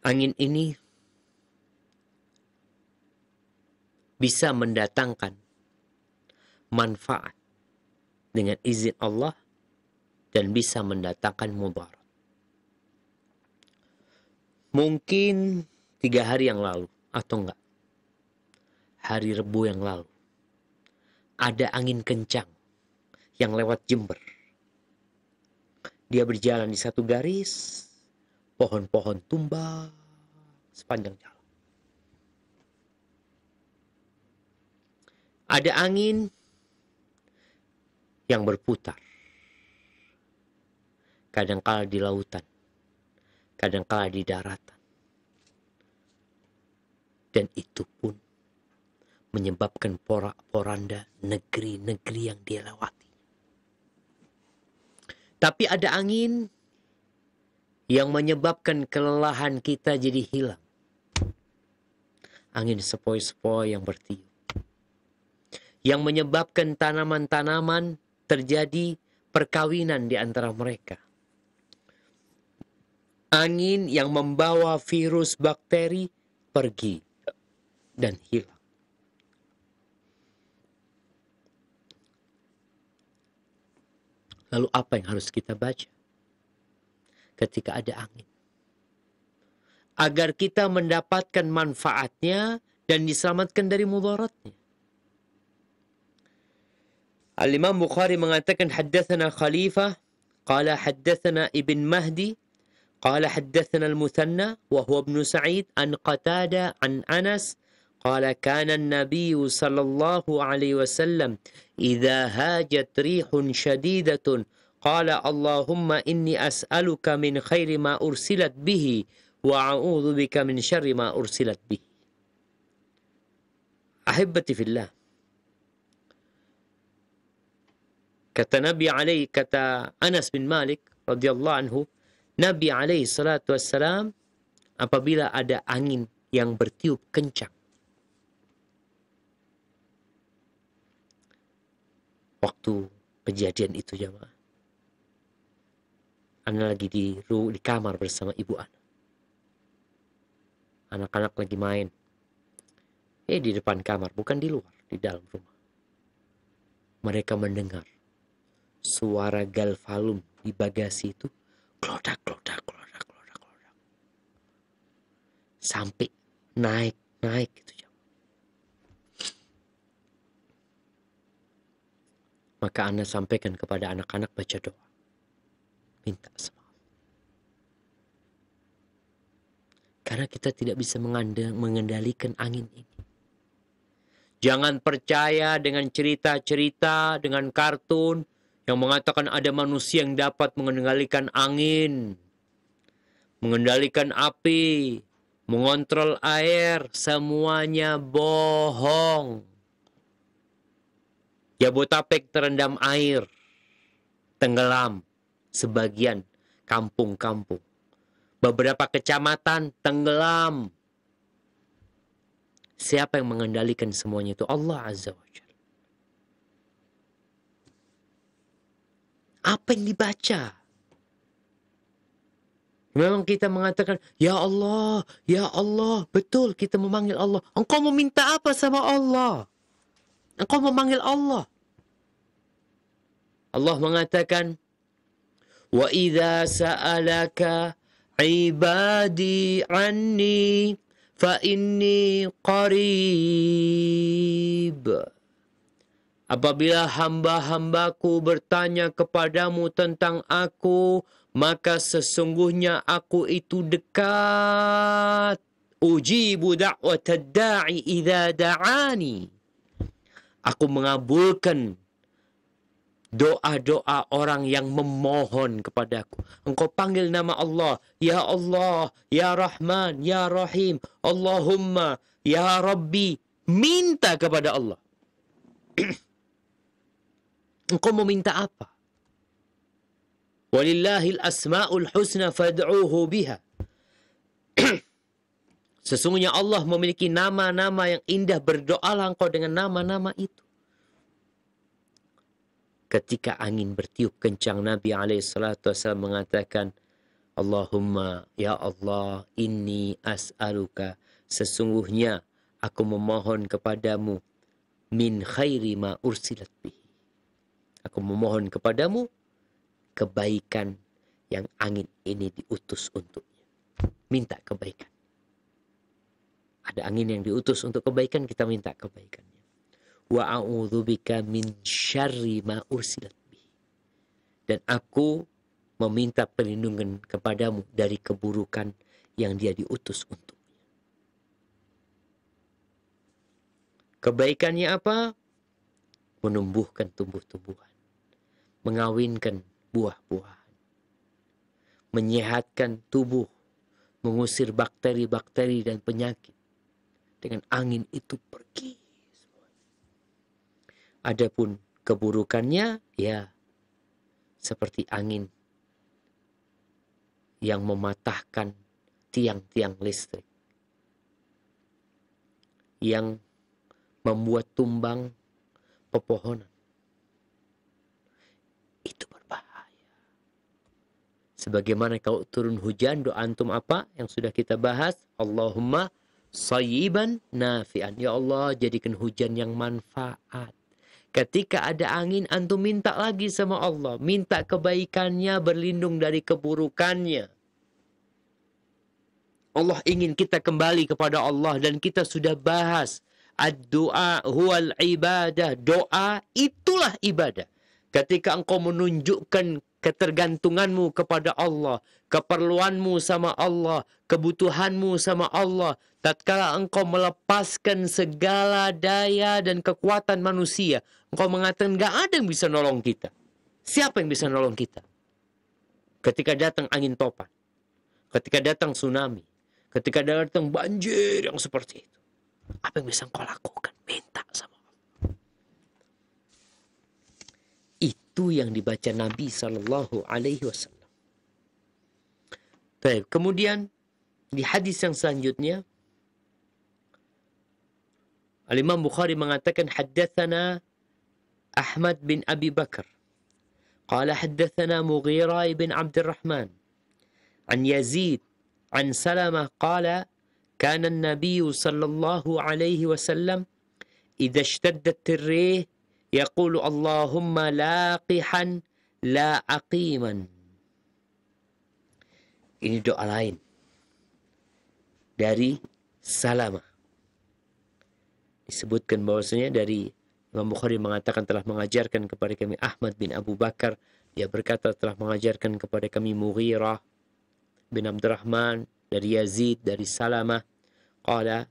S1: Angin ini bisa mendatangkan manfaat dengan izin Allah dan bisa mendatangkan mudarat. Mungkin 3 hari yang lalu atau enggak, hari Rebu yang lalu, Ada angin kencang yang lewat Jember. Dia berjalan di satu garis, pohon-pohon tumbang sepanjang jalan. Ada angin yang berputar. Kadangkala di lautan, kadangkala di daratan. Dan itu pun menyebabkan porak-poranda negeri-negeri yang dia lewati. Tapi ada angin yang menyebabkan kelelahan kita jadi hilang. Angin sepoi-sepoi yang bertiup. Yang menyebabkan tanaman-tanaman terjadi perkawinan di antara mereka. Angin yang membawa virus bakteri pergi dan hilang. Lalu apa yang harus kita baca ketika ada angin? Agar kita mendapatkan manfaatnya dan diselamatkan dari mudaratnya. Al-Imam Bukhari mengatakan haddatsana Khalifah qala haddatsana Ibn Mahdi qala haddatsana Al-Muthanna wa huwa Ibn Sa'id an Qatada an Anas qala kana an-nabiy sallallahu alaihi wasallam idza hajat rihun shadidatun qala Allahumma inni as'aluka min khairi ma ursilat bihi wa a'udzu bika min syarri ma ursilat bihi. Ahibbati fillah. Kata Anas bin Malik radhiyallahu anhu, Nabi alaihi salatu wassalam apabila ada angin yang bertiup kencang, waktu kejadian itu jamaah, Ana lagi di kamar bersama ibu Ana. Anak-anak lagi main. Di depan kamar, bukan di luar, di dalam rumah. Mereka mendengar suara galvalum di bagasi itu klodak, klodak, klodak, klodak, klodak. Sampai naik gitu. Maka Anda sampaikan kepada anak-anak baca doa. Minta sama Allah. Karena kita tidak bisa mengendalikan angin ini. Jangan percaya dengan cerita-cerita, dengan kartun yang mengatakan ada manusia yang dapat mengendalikan angin, mengendalikan api, mengontrol air. Semuanya bohong. Jabodetabek terendam air, tenggelam sebagian kampung-kampung. Beberapa kecamatan tenggelam. Siapa yang mengendalikan semuanya itu? Allah Azza wa Jalla. Apa yang dibaca? Memang kita mengatakan, ya Allah, ya Allah. Betul, kita memanggil Allah. Engkau meminta apa sama Allah? Engkau memanggil Allah. Allah mengatakan, wa idza sa'alaka ibadi anni fa inni qarib. Apabila hamba-hambaku bertanya kepadamu tentang aku, maka sesungguhnya aku itu dekat. Ujibu da'watad da'i idza da'ani. Aku mengabulkan doa-doa orang yang memohon kepadaku. Engkau panggil nama Allah, ya Rahman, ya Rahim, Allahumma, ya Rabbi. Minta kepada Allah. Engkau mau minta apa? Walillahil asma'ul husna fad'uhu biha. Sesungguhnya Allah memiliki nama-nama yang indah. Berdoalah engkau dengan nama-nama itu. Ketika angin bertiup kencang, Nabi SAW mengatakan, Allahumma, ya Allah, inni as'aluka, sesungguhnya aku memohon kepadamu, min khairi ma ursilat bihi. Aku memohon kepadamu kebaikan yang angin ini diutus untuknya. Minta kebaikan. Ada angin yang diutus untuk kebaikan, kita minta kebaikannya. wa a'udzubika min syarri ma ursilat bihi. Dan aku meminta perlindungan kepadamu dari keburukan yang dia diutus untuknya. Kebaikannya apa? Menumbuhkan tumbuh-tumbuhan, mengawinkan buah-buahan, menyehatkan tubuh, mengusir bakteri-bakteri dan penyakit. Dengan angin itu pergi semua. Adapun keburukannya, ya seperti angin yang mematahkan tiang-tiang listrik, yang membuat tumbang pepohonan. Itu berbahaya. Sebagaimana kalau turun hujan, doa antum apa yang sudah kita bahas? Allahumma sayyiban nafi'an. Ya Allah, jadikan hujan yang manfaat. Ketika ada angin, antum minta lagi sama Allah. Minta kebaikannya, berlindung dari keburukannya. Allah ingin kita kembali kepada Allah, dan kita sudah bahas ad-du'a huwal ibadah. Doa itulah ibadah. Ketika engkau menunjukkan ketergantunganmu kepada Allah, keperluanmu sama Allah, kebutuhanmu sama Allah, tatkala engkau melepaskan segala daya dan kekuatan manusia, engkau mengatakan gak ada yang bisa nolong kita. Siapa yang bisa nolong kita? Ketika datang angin topan, ketika datang tsunami, ketika datang banjir yang seperti itu, apa yang bisa engkau lakukan? Minta sama Allah. Itu yang dibaca Nabi Sallallahu Alaihi Wasallam. Kemudian di hadis yang selanjutnya, Al-Imam Bukhari mengatakan, haddatsana Ahmad bin Abi Bakar, qala haddatsana Mughirah bin Abdurrahman, an Yazid, an Salamah qala, kana an-nabiy sallallahu alaihi wasallam idza ishtaddat ar-rih yaqulu Allahumma laqihan la aqiman. Ini doa lain dari Salamah. Disebutkan bahwasanya dari Imam Bukhari mengatakan telah mengajarkan kepada kami Ahmad bin Abu Bakar. Dia berkata telah mengajarkan kepada kami Mughirah bin Abdurrahman, dari Yazid, dari Salamah. Qala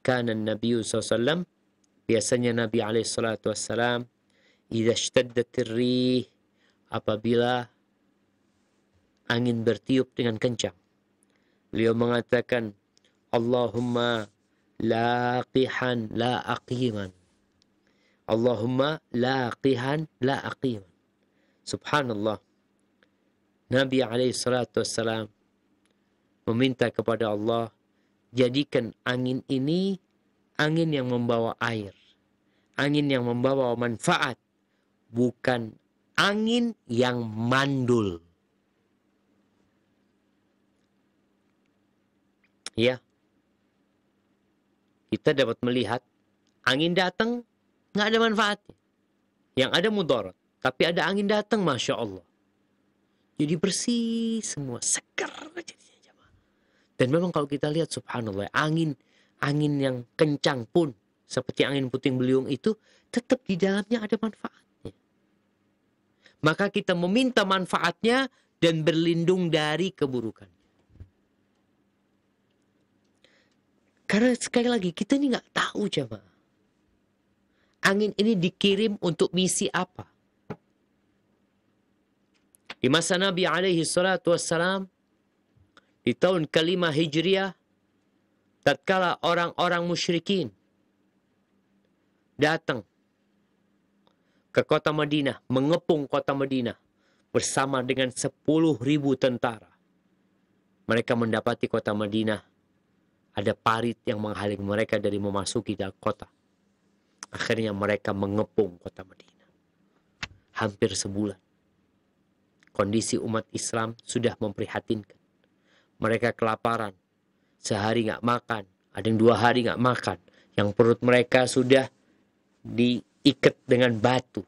S1: kana an-nabiy sallallahu alaihi wasallam, biasanya Nabi alaihi salatu wassalam, idza ishtaddat ar-rih, apabila angin bertiup dengan kencang, beliau mengatakan Allahumma laqihan la aqiman. Allahumma laqihan la aqiman. Subhanallah. Nabi alaihi salatu wassalam meminta kepada Allah, jadikan angin ini angin yang membawa air, angin yang membawa manfaat, bukan angin yang mandul. Ya, kita dapat melihat angin datang nggak ada manfaatnya, yang ada mudarat. Tapi ada angin datang, masya Allah, jadi bersih semua, segar jadinya jemaah. Dan memang kalau kita lihat subhanallah, angin yang kencang pun seperti angin puting beliung itu tetap di dalamnya ada manfaatnya. Maka kita meminta manfaatnya dan berlindung dari keburukan. Karena sekali lagi kita ini nggak tahu jemaah, angin ini dikirim untuk misi apa. Di masa Nabi alaihi salatu wassalam, di tahun ke-5 Hijriah, tatkala orang-orang musyrikin datang ke kota Madinah, mengepung kota Madinah bersama dengan 10.000 tentara. Mereka mendapati kota Madinah ada parit yang menghalangi mereka dari memasuki dalam kota. Akhirnya mereka mengepung kota Madinah. Hampir sebulan. Kondisi umat Islam sudah memprihatinkan. Mereka kelaparan. Sehari nggak makan. Ada yang 2 hari nggak makan. Yang perut mereka sudah diikat dengan batu.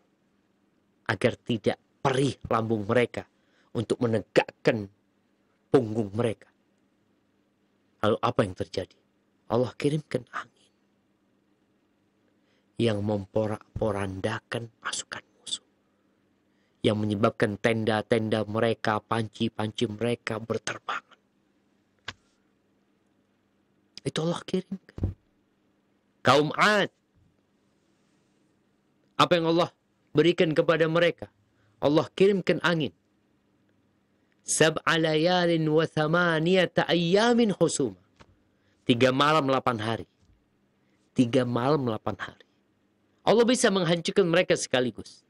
S1: Agar tidak perih lambung mereka. Untuk menegakkan punggung mereka. Lalu apa yang terjadi? Allah kirimkan angin yang memporak-porandakan pasukan musuh, yang menyebabkan tenda-tenda mereka, panci-panci mereka berterbangan. Itu Allah kirimkan. Kaum Ad, apa yang Allah berikan kepada mereka? Allah kirimkan angin. Sab'a layalin wa thamaniyata ayyamin husuma. 3 malam 8 hari. 3 malam 8 hari. Allah bisa menghancurkan mereka sekaligus.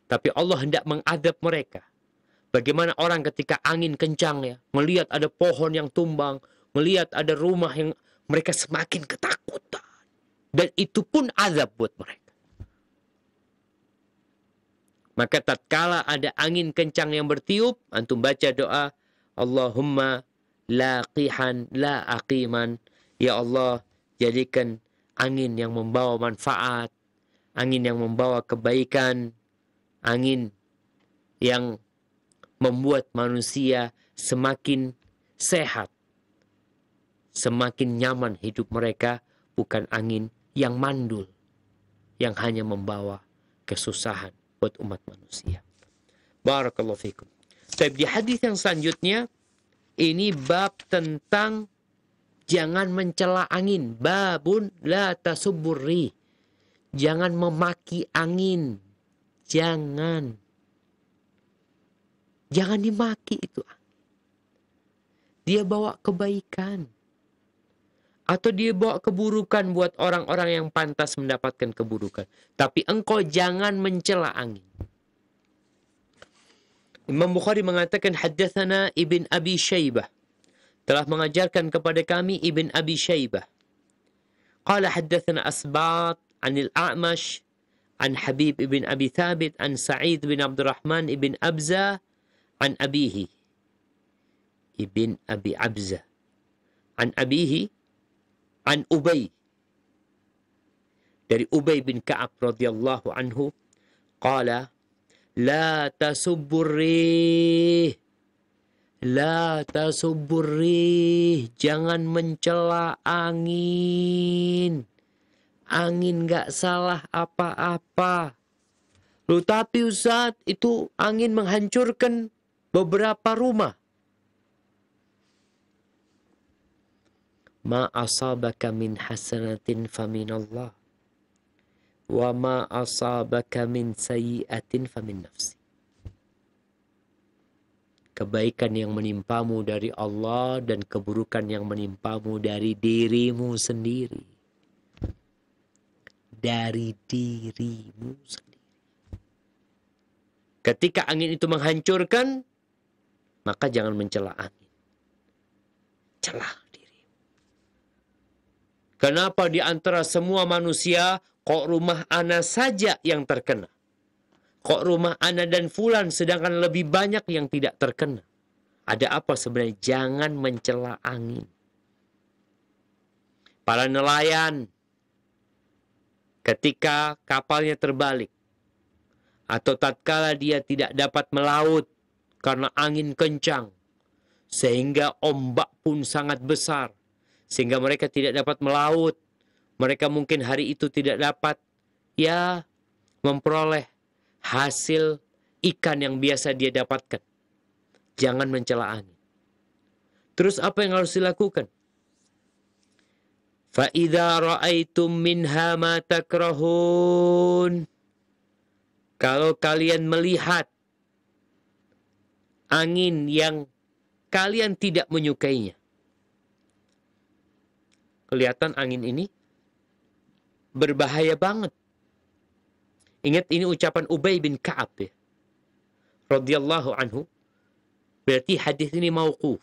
S1: Tapi Allah hendak mengadab mereka. Bagaimana orang ketika angin kencang ya, melihat ada pohon yang tumbang, melihat ada rumah yang mereka semakin ketakutan. Dan itu pun azab buat mereka. Maka tatkala ada angin kencang yang bertiup, antum baca doa, Allahumma laqihan la aqiman. Ya Allah, jadikan angin yang membawa manfaat, angin yang membawa kebaikan, angin yang membuat manusia semakin sehat, semakin nyaman hidup mereka, bukan angin yang mandul, yang hanya membawa kesusahan buat umat manusia. Barakallahu fikum. Tapi di hadis yang selanjutnya, ini bab tentang jangan mencela angin. Babun la tasubburri. Jangan memaki angin. Jangan dimaki itu angin. Dia bawa kebaikan. Atau dia bawa keburukan buat orang-orang yang pantas mendapatkan keburukan. Tapi engkau jangan mencela angin. Imam Bukhari mengatakan, haddatsana Ibn Abi Syaibah. Telah mengajarkan kepada kami Ibn Abi Syaibah. Qala haddatsana Asbat anil A'mash an Habib ibn Abi Thabit an Sa'id bin Abdurrahman ibn Abza an abihi. Ibn Abi Abza. An abihi an Ubay. Dari Ubay bin Ka'ab radhiyallahu anhu, qala la tasubburrih. La tasubburrih. Jangan mencela angin. Angin gak salah apa-apa. Loh tapi Ustaz, itu angin menghancurkan beberapa rumah. Ma asabaka min hasanatin faminallah. Wa ma asabaka min sayyiatin famin nafsi. Kebaikan yang menimpamu dari Allah dan keburukan yang menimpamu dari dirimu sendiri. Dari dirimu sendiri. Ketika angin itu menghancurkan, maka jangan mencela angin. Celah dirimu. Kenapa di antara semua manusia kok rumah ana saja yang terkena? Kok rumah ana dan fulan sedangkan lebih banyak yang tidak terkena? Ada apa sebenarnya? Jangan mencela angin. Para nelayan ketika kapalnya terbalik atau tatkala dia tidak dapat melaut karena angin kencang sehingga ombak pun sangat besar sehingga mereka tidak dapat melaut, mereka mungkin hari itu tidak dapat memperoleh hasil ikan yang biasa dia dapatkan. Jangan mencela angin. Terus apa yang harus dilakukan? فَإِذَا رَأَيْتُمْ مِنْهَا مَا تَكْرَهُونَ. Kalau kalian melihat angin yang kalian tidak menyukainya. Kelihatan angin ini berbahaya banget. Ingat ini ucapan Ubay bin Ka'ab ya, radhiyallahu anhu. Berarti hadis ini mauquf.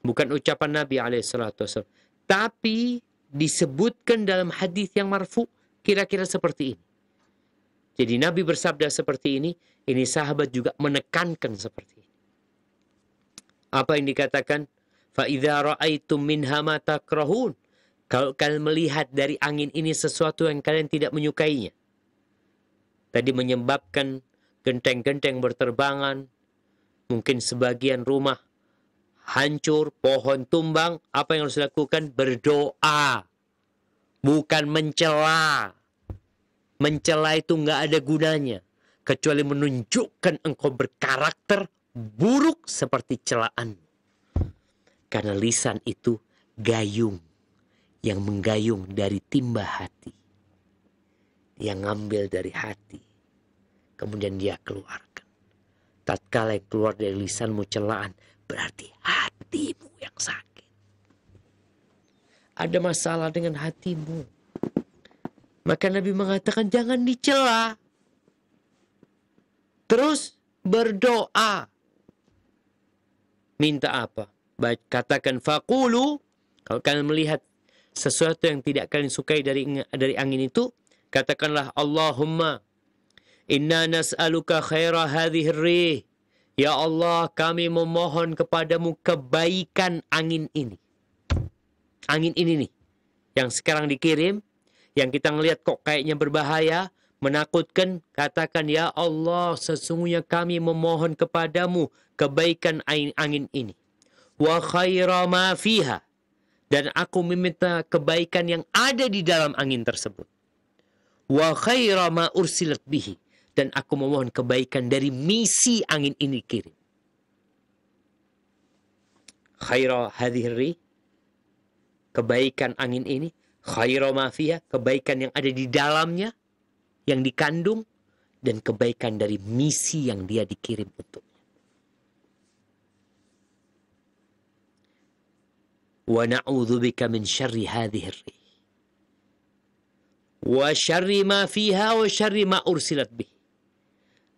S1: Bukan ucapan Nabi alaihissalam. Tapi disebutkan dalam hadis yang marfu kira-kira seperti ini. Jadi Nabi bersabda seperti ini sahabat juga menekankan seperti ini. Apa yang dikatakan? Fa idza ra'aitum minha ma takrahun. Kalau kalian melihat dari angin ini sesuatu yang kalian tidak menyukainya. Tadi menyebabkan genteng-genteng berterbangan, mungkin sebagian rumah hancur, pohon tumbang, apa yang harus dilakukan? Berdoa. bukan mencela. Mencela itu nggak ada gunanya, kecuali menunjukkan engkau berkarakter buruk seperti celaan. Karena lisan itu gayung, yang menggayung dari timba hati. Yang ngambil dari hati, kemudian dia keluarkan. Tatkala yang keluar dari lisanmu celaan, berarti hatimu yang sakit. Ada masalah dengan hatimu. Maka Nabi mengatakan jangan dicela. Terus berdoa. Minta apa? Katakan faqulu. Kalau kalian melihat sesuatu yang tidak kalian sukai dari angin itu, katakanlah Allahumma inna nas'aluka khaira hadhir rih. Ya Allah, kami memohon kepadamu kebaikan angin ini. Angin ini nih, yang sekarang dikirim, yang kita ngelihat kok kayaknya berbahaya, menakutkan, katakan ya Allah, sesungguhnya kami memohon kepadamu kebaikan angin ini. Wa khaira ma fiha. Dan aku meminta kebaikan yang ada di dalam angin tersebut. Wa khaira ma ursilat bihi. Dan aku memohon kebaikan dari misi angin ini kirim. Khaira hadhiri. Kebaikan angin ini. Khaira ma fiha. Kebaikan yang ada di dalamnya. Yang dikandung. Dan kebaikan dari misi yang dia dikirim untuk. Wa na'udzubika min syarri hadhihi ar-rih. Wa syarri ma fiha wa syarri ma ursilat bih.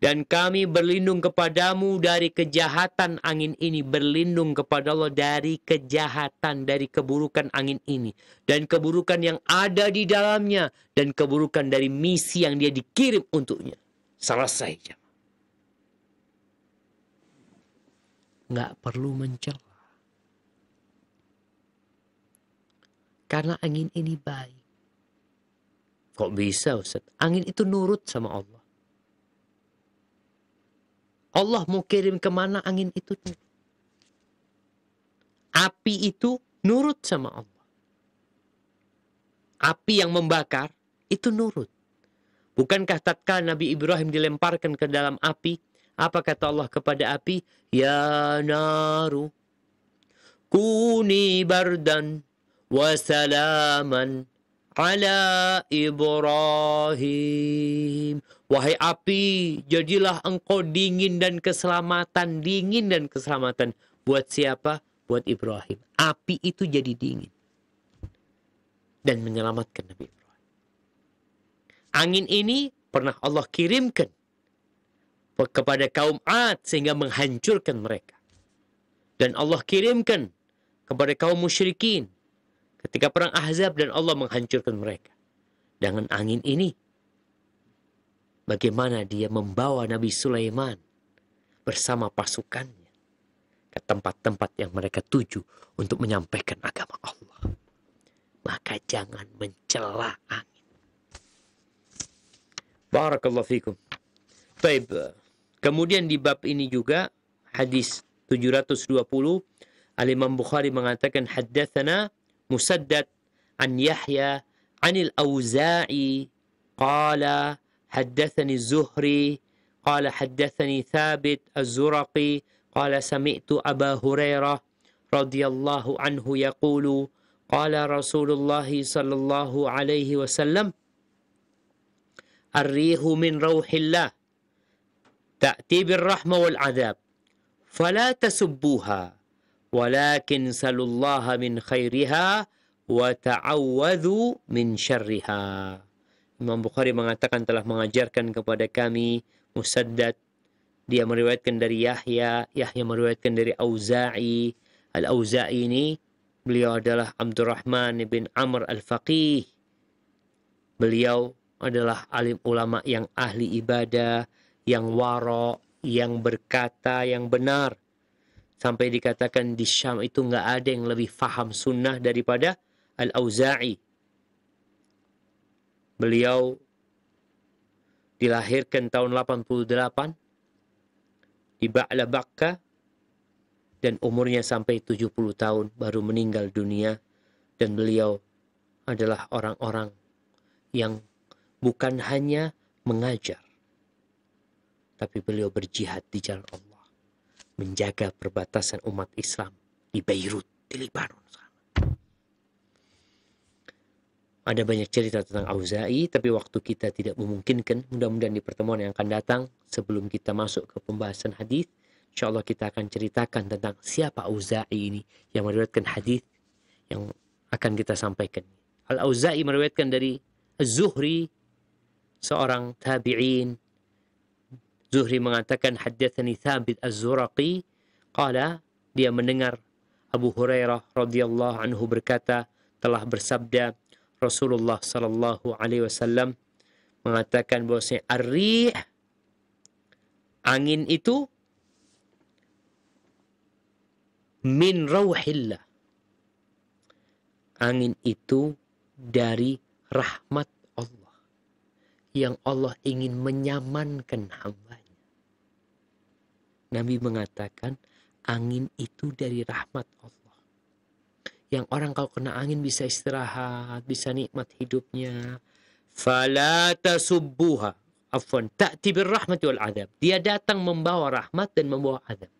S1: Dan kami berlindung kepadamu dari kejahatan angin ini. Berlindung kepada Allah dari kejahatan, dari keburukan angin ini. Dan keburukan yang ada di dalamnya. Dan keburukan dari misi yang dia dikirim untuknya. Selesai. Nggak perlu mencela. Karena angin ini baik. Kok bisa Ustaz? Angin itu nurut sama Allah. Allah mau kirim kemana angin itu nurut. Api itu nurut sama Allah. Api yang membakar itu nurut. Bukankah tatkala Nabi Ibrahim dilemparkan ke dalam api, apa kata Allah kepada api? Ya naru kuni bardan wa salaman ala Ibrahim. Wahai api, jadilah engkau dingin dan keselamatan. Dingin dan keselamatan. Buat siapa? Buat Ibrahim. Api itu jadi dingin. Dan menyelamatkan Nabi Ibrahim. Angin ini pernah Allah kirimkan kepada kaum Ad sehingga menghancurkan mereka. Dan Allah kirimkan kepada kaum musyrikin ketika perang Ahzab dan Allah menghancurkan mereka. Dengan angin ini, bagaimana dia membawa Nabi Sulaiman bersama pasukannya ke tempat-tempat yang mereka tuju untuk menyampaikan agama Allah. Maka jangan mencela angin. Barakallahu fikum. Baik. Kemudian di bab ini juga hadis 720 Al-Imam Bukhari mengatakan haddatsana Musaddad an Yahya anil Auza'i qala haddatsani Zuhri qala haddatsani Thabit Az-Zuraqi qala sami'tu Aba Hurairah radhiyallahu anhu yaqulu qala Rasulullah sallallahu alaihi wasallam ar-rihu min rauhillah ta'ti bir-rahma wal 'adzab fala tasubbuha walakin salullaha min khairiha wa ta'awwadhu min syarriha. Imam Bukhari mengatakan telah mengajarkan kepada kami Musaddad, dia meriwayatkan dari Yahya, Yahya meriwayatkan dari Auza'i. Al-Auza'i ini beliau adalah Abdurrahman bin Amr al-Faqih. Beliau adalah alim ulama yang ahli ibadah, yang wara', yang berkata yang benar. Sampai dikatakan di Syam itu nggak ada yang lebih faham sunnah daripada Al-Auza'i. Beliau dilahirkan tahun 88 di Ba'la Bakka dan umurnya sampai 70 tahun baru meninggal dunia. Dan beliau adalah orang-orang yang bukan hanya mengajar, tapi beliau berjihad di jalan Allah, menjaga perbatasan umat Islam di Beirut, di Lebanon. Ada banyak cerita tentang Auza'i, tapi waktu kita tidak memungkinkan. Mudah-mudahan di pertemuan yang akan datang, sebelum kita masuk ke pembahasan hadis, insyaallah kita akan ceritakan tentang siapa Auza'i ini yang meriwayatkan hadis yang akan kita sampaikan. Al-Auza'i meriwayatkan dari Az-Zuhri, seorang tabi'in. Zuhri mengatakan, haddatsani Thabit Az-Zuraqi, qala, dia mendengar Abu Hurairah radhiyallahu anhu berkata, telah bersabda Rasulullah sallallahu alaihi wasallam mengatakan bahwasanya ar-rih, angin itu, min rauhillah, angin itu dari rahmat Allah, yang Allah ingin menyamankan hambanya. Nabi mengatakan angin itu dari rahmat Allah. Yang orang kalau kena angin bisa istirahat, bisa nikmat hidupnya. Fala tasubbuha. Afwan, ta'ti birrahmati wal adab. Dia datang membawa rahmat dan membawa adab.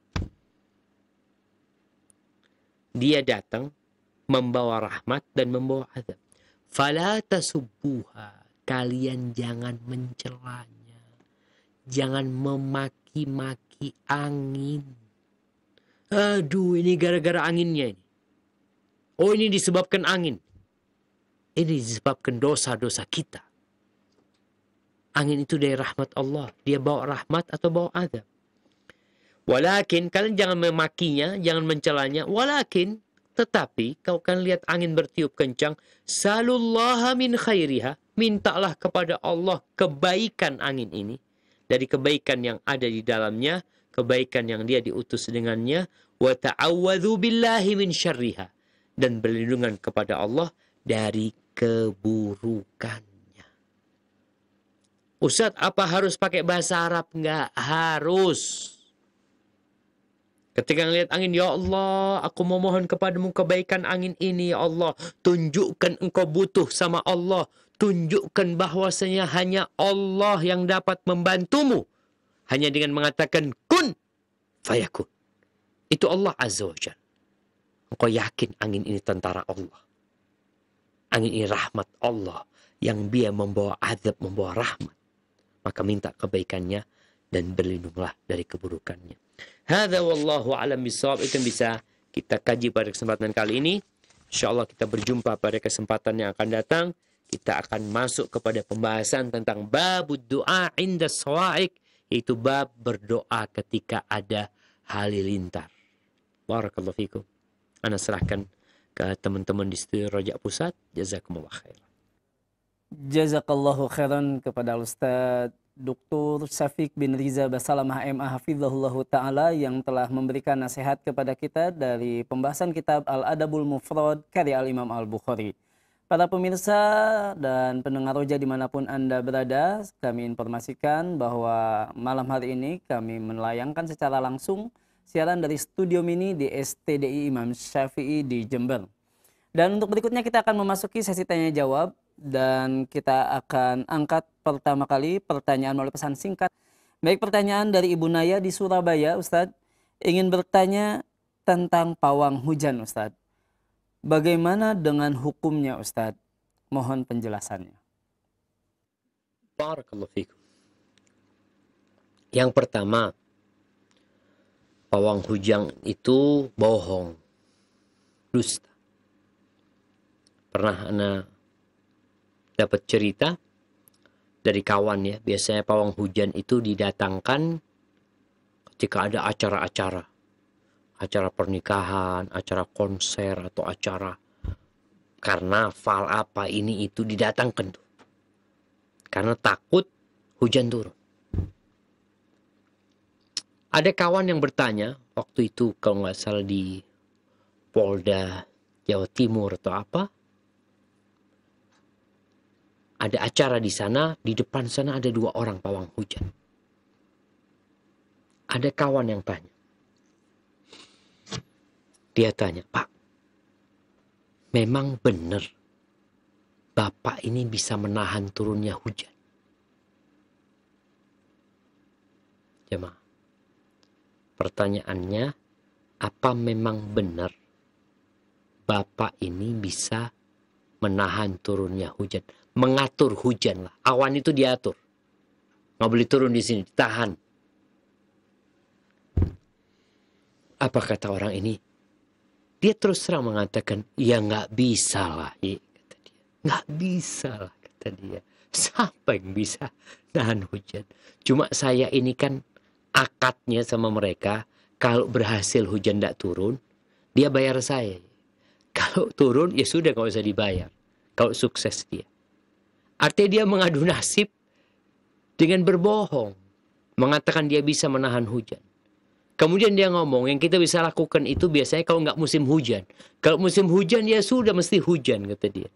S1: Dia datang membawa rahmat dan membawa adab. Fala tasubbuha. Kalian jangan mencelanya. Jangan memaki-maki angin. Aduh, ini gara-gara anginnya ini. Oh, ini disebabkan angin. Ini disebabkan dosa-dosa kita. Angin itu dari rahmat Allah. Dia bawa rahmat atau bawa adab. Walakin, kalian jangan memakinya, jangan mencelanya. Walakin, tetapi, kau kan lihat angin bertiup kencang. Salullaha min khairiha. Mintalah kepada Allah kebaikan angin ini. Dari kebaikan yang ada di dalamnya. Kebaikan yang dia diutus dengannya. Wa ta'awwadhu billahi min syarriha. Dan berlindungan kepada Allah dari keburukannya. Ustadz, apa harus pakai bahasa Arab? Enggak harus. Ketika ngelihat angin, ya Allah, aku memohon kepadamu kebaikan angin ini, ya Allah. Tunjukkan engkau butuh sama Allah. Tunjukkan bahwasanya hanya Allah yang dapat membantumu. Hanya dengan mengatakan kun fayakun. Itu Allah Azza wa Jalla. Engkau yakin angin ini tentara Allah. Angin ini rahmat Allah. Yang dia membawa azab, membawa rahmat. Maka minta kebaikannya dan berlindunglah dari keburukannya. Hadza wallahu a'lam bishawab. Itu yang bisa kita kaji pada kesempatan kali ini. InsyaAllah kita berjumpa pada kesempatan yang akan datang. Kita akan masuk kepada pembahasan tentang babud du'a inda sawa'iq. Yaitu bab berdoa ketika ada halilintar. Barakallahu fikum. Ana serahkan ke teman-teman di studio Rojak Pusat. Jazakumullah khairan.
S2: Jazakallahu khairan kepada Ustaz Dr. Syafiq bin Riza Basalamah MA Hafizahullah Ta'ala yang telah memberikan nasihat kepada kita dari pembahasan kitab Al-Adabul Mufrad karya Al-Imam Al-Bukhari. Para pemirsa dan pendengar Roja dimanapun Anda berada, kami informasikan bahwa malam hari ini kami melayangkan secara langsung siaran dari studio mini di STDI Imam Syafi'i di Jember. Dan untuk berikutnya kita akan memasuki sesi tanya jawab dan kita akan angkat pertama kali pertanyaan melalui pesan singkat. Baik, pertanyaan dari Ibu Naya di Surabaya, Ustadz. Ingin bertanya tentang pawang hujan, Ustadz. Bagaimana dengan hukumnya, Ustadz? Mohon penjelasannya.
S1: Barakallahu fikum. Yang pertama, pawang hujan itu bohong, dusta. Pernah ana dapat cerita dari kawan ya, biasanya pawang hujan itu didatangkan ketika ada acara-acara, acara pernikahan, acara konser atau acara karnaval apa ini itu didatangkan tuh, karena takut hujan turun. Ada kawan yang bertanya waktu itu kalau nggak salah di Polda Jawa Timur atau apa, ada acara di sana, di depan sana ada 2 orang pawang hujan. Ada kawan yang tanya. Dia tanya, Pak, memang benar Bapak ini bisa menahan turunnya hujan? Jemaah, pertanyaannya, apa memang benar Bapak ini bisa menahan turunnya hujan? Mengatur hujan lah. Awan itu diatur. Nggak boleh turun di sini, ditahan. Apa kata orang ini? Dia terus terang mengatakan, ya nggak bisa lah. Ya, kata dia. Nggak bisa lah, kata dia. Siapa yang bisa nahan hujan? Cuma saya ini kan akadnya sama mereka, kalau berhasil hujan tidak turun, dia bayar saya. Kalau turun, ya sudah nggak usah dibayar. Kalau sukses dia. Artinya dia mengadu nasib dengan berbohong. Mengatakan dia bisa menahan hujan. Kemudian dia ngomong, yang kita bisa lakukan itu biasanya kalau nggak musim hujan. Kalau musim hujan, ya sudah mesti hujan, kata dia.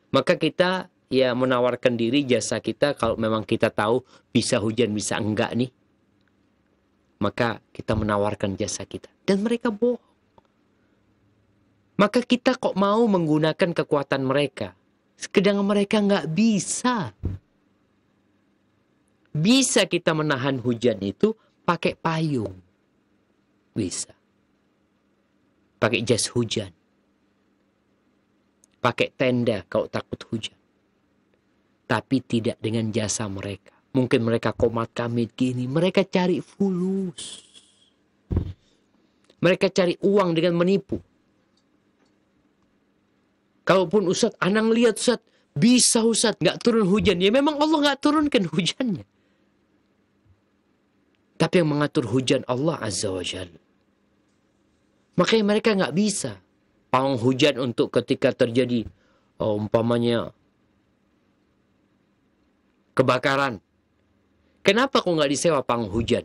S1: Maka kita ya menawarkan diri, jasa kita, kalau memang kita tahu bisa hujan, bisa enggak nih. Maka kita menawarkan jasa kita. Dan mereka bohong. Maka kita kok mau menggunakan kekuatan mereka. Sedangkan mereka nggak bisa. Bisa kita menahan hujan itu pakai payung. Bisa. Pakai jas hujan. Pakai tenda kalau takut hujan. Tapi tidak dengan jasa mereka. Mungkin mereka komat kamit gini. Mereka cari fulus. Mereka cari uang dengan menipu. Kalaupun Ustaz, Anang lihat Ustaz, bisa Ustaz, nggak turun hujan. Ya memang Allah nggak turunkan hujannya. Tapi yang mengatur hujan Allah Azza wa Jalla. Makanya mereka nggak bisa. Pawang hujan untuk ketika terjadi, umpamanya, kebakaran. Kenapa kok nggak disewa pawang hujan?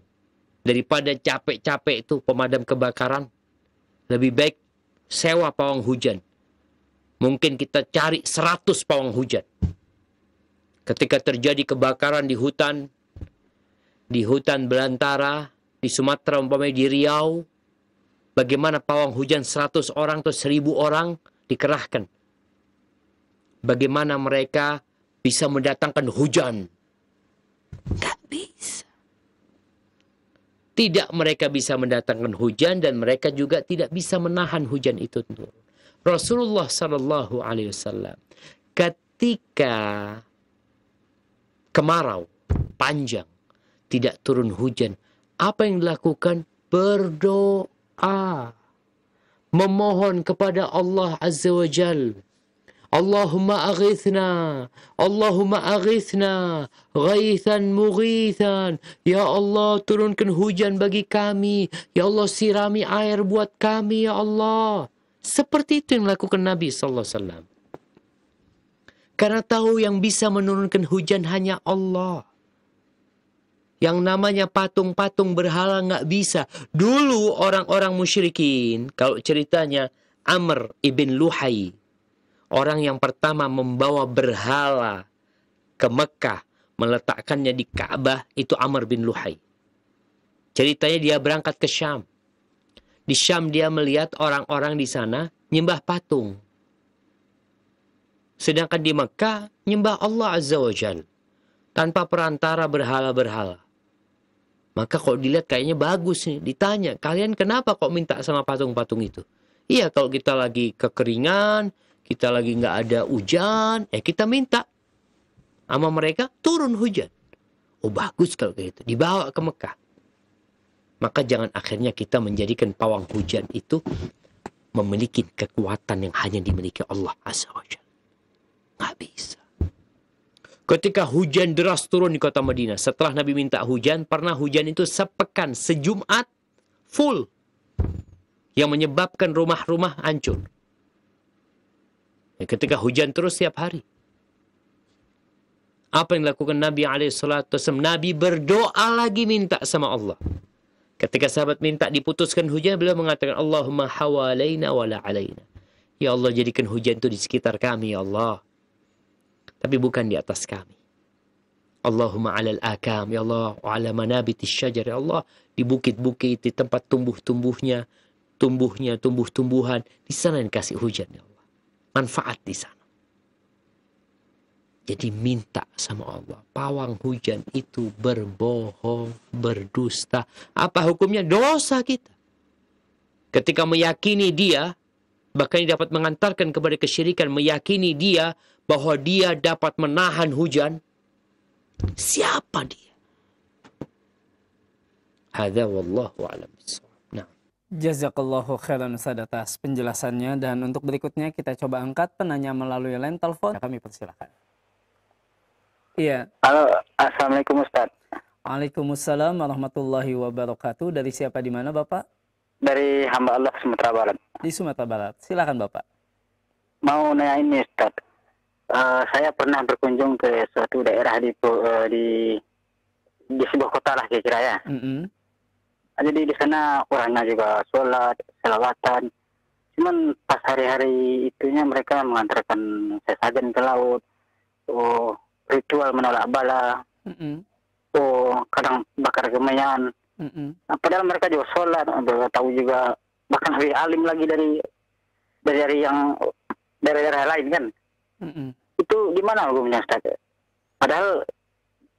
S1: Daripada capek-capek itu pemadam kebakaran. Lebih baik sewa pawang hujan. Mungkin kita cari 100 pawang hujan. Ketika terjadi kebakaran di hutan belantara, di Sumatera, umpamanya di Riau, bagaimana pawang hujan 100 orang atau 1000 orang dikerahkan. Bagaimana mereka bisa mendatangkan hujan? Nggak bisa. Tidak mereka bisa mendatangkan hujan dan mereka juga tidak bisa menahan hujan itu turun. Rasulullah Sallallahu Alaihi Wasallam ketika kemarau panjang tidak turun hujan, apa yang dilakukan? Berdoa, memohon kepada Allah Azza wa Jal. Allahumma aghithna, Allahumma aghithna, ghaithan mughithan. Ya Allah, turunkan hujan bagi kami. Ya Allah, sirami air buat kami, ya Allah. Seperti itu yang dilakukan Nabi Sallallahu Alaihi Wasallam. Karena tahu yang bisa menurunkan hujan hanya Allah. Yang namanya patung-patung berhala nggak bisa. Dulu orang-orang musyrikin, kalau ceritanya Amr ibn Luhai, orang yang pertama membawa berhala ke Mekah, meletakkannya di Ka'bah, itu Amr bin Luhai. Ceritanya dia berangkat ke Syam. Di Syam dia melihat orang-orang di sana nyembah patung. Sedangkan di Mekah nyembah Allah Azza wa Jal. Tanpa perantara berhala-berhala. Maka kalau dilihat kayaknya bagus nih. Ditanya, kalian kenapa kok minta sama patung-patung itu? Iya, kalau kita lagi kekeringan, kita lagi nggak ada hujan, kita minta sama mereka turun hujan. Oh bagus kalau kayak gitu. Dibawa ke Mekah. Maka jangan akhirnya kita menjadikan pawang hujan itu memiliki kekuatan yang hanya dimiliki Allah Azza wa Jalla. Nggak bisa. Ketika hujan deras turun di kota Madinah, setelah Nabi minta hujan, pernah hujan itu sepekan, sejumat, full. Yang menyebabkan rumah-rumah hancur. Ketika hujan terus setiap hari. Apa yang dilakukan Nabi SAW? Nabi berdoa lagi minta sama Allah. Ketika sahabat minta diputuskan hujan, beliau mengatakan, Allahumma hawalaina wala alaina. Ya Allah, jadikan hujan itu di sekitar kami, ya Allah. Tapi bukan di atas kami. Allahumma alal akam, ya Allah. Wa ala manabitis syajar, ya Allah. Di bukit-bukit, di tempat tumbuh-tumbuhan. Di sana yang kasih hujan, ya Allah. Manfaat di sana. Jadi minta sama Allah. Pawang hujan itu berbohong, berdusta. Apa hukumnya? Dosa kita. Ketika meyakini dia, bahkan dapat mengantarkan kepada kesyirikan, meyakini dia bahwa dia dapat menahan hujan. Siapa dia? Hadza wallahu a'lam bissawab. Nah,
S2: Jazakallahu khairan Ustaz atas penjelasannya, dan untuk berikutnya kita coba angkat penanya melalui line telepon. Kami persilakan. Iya.
S3: Halo, Assalamualaikum Ustaz.
S2: Waalaikumsalam warahmatullahi wabarakatuh. Dari siapa, di mana Bapak?
S3: Dari hamba Allah Sumatera Barat.
S2: Di Sumatera Barat. Silakan Bapak.
S3: Mau nanya ini Ustaz. Saya pernah berkunjung ke suatu daerah di sebuah kota lah kira-kira ya. Jadi di sana orangnya juga sholat, selawatan. Cuman pas hari-hari itunya mereka mengantarkan sesajen ke laut. Ritual menolak bala. Kadang bakar gemeyan. Padahal mereka juga sholat, tahu juga, bahkan lebih alim lagi dari yang daerah-daerah lain kan. Itu gimana hukumnya Ustaz? Padahal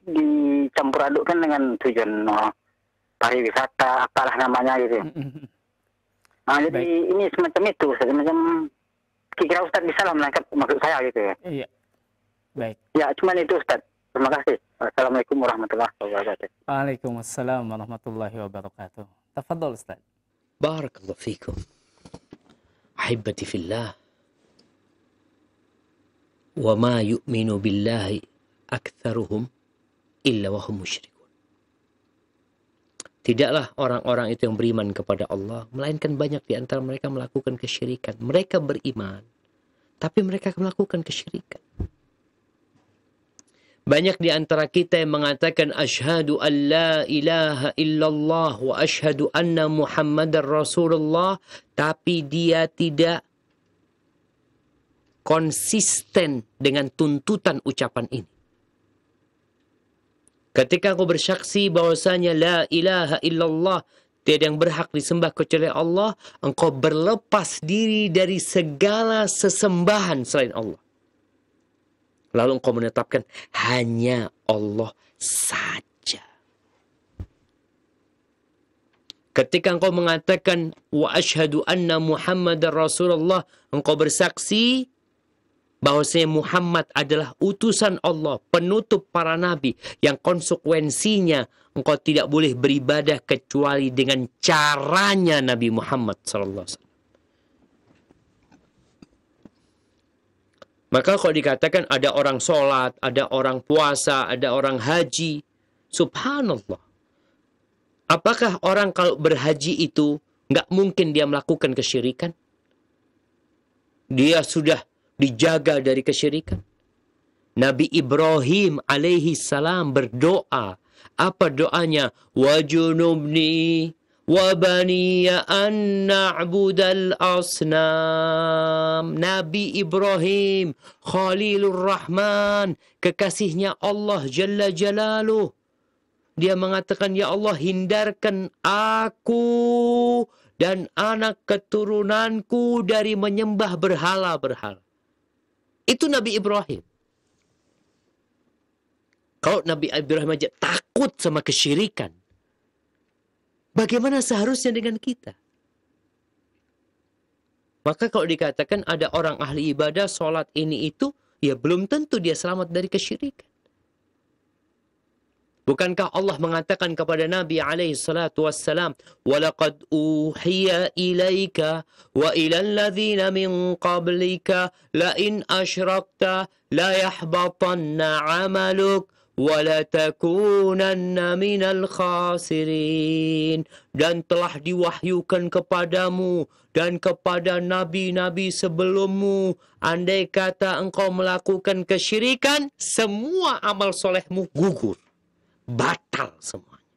S3: dicampur adukkan dengan tujuan pariwisata, apalah namanya gitu. Nah, jadi ini semacam itu, semacam kira Ustaz bisa lah menangkap maksud saya gitu ya.
S2: Iya. Baik.
S3: Ya, cuman itu Ustaz. Terima kasih. Assalamualaikum warahmatullahi wabarakatuh.
S2: Waalaikumsalam warahmatullahi wabarakatuh. Tafadhol Ustaz.
S1: barakallahu fikum. Ahibati fillah. Wa ma yu'minu billahi aktsaruhum illa wa hum musyrikun. Tidaklah orang-orang itu yang beriman kepada Allah, melainkan banyak di antara mereka melakukan kesyirikan. Mereka beriman, tapi mereka melakukan kesyirikan. Banyak di antara kita yang mengatakan asyhadu an la ilaha illallah wa asyhadu anna Muhammadar Rasulullah, tapi dia tidak konsisten dengan tuntutan ucapan ini. Ketika engkau bersaksi bahwasanya la ilaha illallah, tiada yang berhak disembah kecuali Allah, engkau berlepas diri dari segala sesembahan selain Allah. Lalu engkau menetapkan hanya Allah saja. Ketika engkau mengatakan wa asyhadu anna Muhammadar Rasulullah, engkau bersaksi bahwasanya Muhammad adalah utusan Allah, penutup para nabi, yang konsekuensinya engkau tidak boleh beribadah kecuali dengan caranya Nabi Muhammad sallallahu alaihi wasallam. Maka kalau dikatakan ada orang sholat, ada orang puasa, ada orang haji, subhanallah. Apakah orang kalau berhaji itu nggak mungkin dia melakukan kesyirikan? Dia sudah dijaga dari kesyirikan. Nabi Ibrahim alaihi salam berdoa. Apa doanya? Wajunubni wa baniya an na'budal asnam. Nabi Ibrahim Khalilur Rahman, kekasihnya Allah Jalla Jalaluh, dia mengatakan, ya Allah, hindarkan aku dan anak keturunanku dari menyembah berhala-berhala. Itu Nabi Ibrahim. Kalau Nabi Ibrahim aja takut sama kesyirikan, bagaimana seharusnya dengan kita? Maka kalau dikatakan ada orang ahli ibadah, sholat ini itu, ya belum tentu dia selamat dari kesyirikan. Bukankah Allah mengatakan kepada Nabi alaihi salatu wassalam, وَلَقَدْ أُوحِيَ إِلَيْكَ وَإِلَى الَّذِينَ مِنْ قَبْلِكَ لَإِنْ أَشْرَكْتَ لَيَحْبَطَنَّ عَمَلُكَ وَلَتَكُونَنَّ مِنَ الْخَاسِرِينَ. Dan telah diwahyukan kepadamu dan kepada nabi-nabi sebelummu, andai kata engkau melakukan kesyirikan, semua amal solehmu gugur, batal semuanya,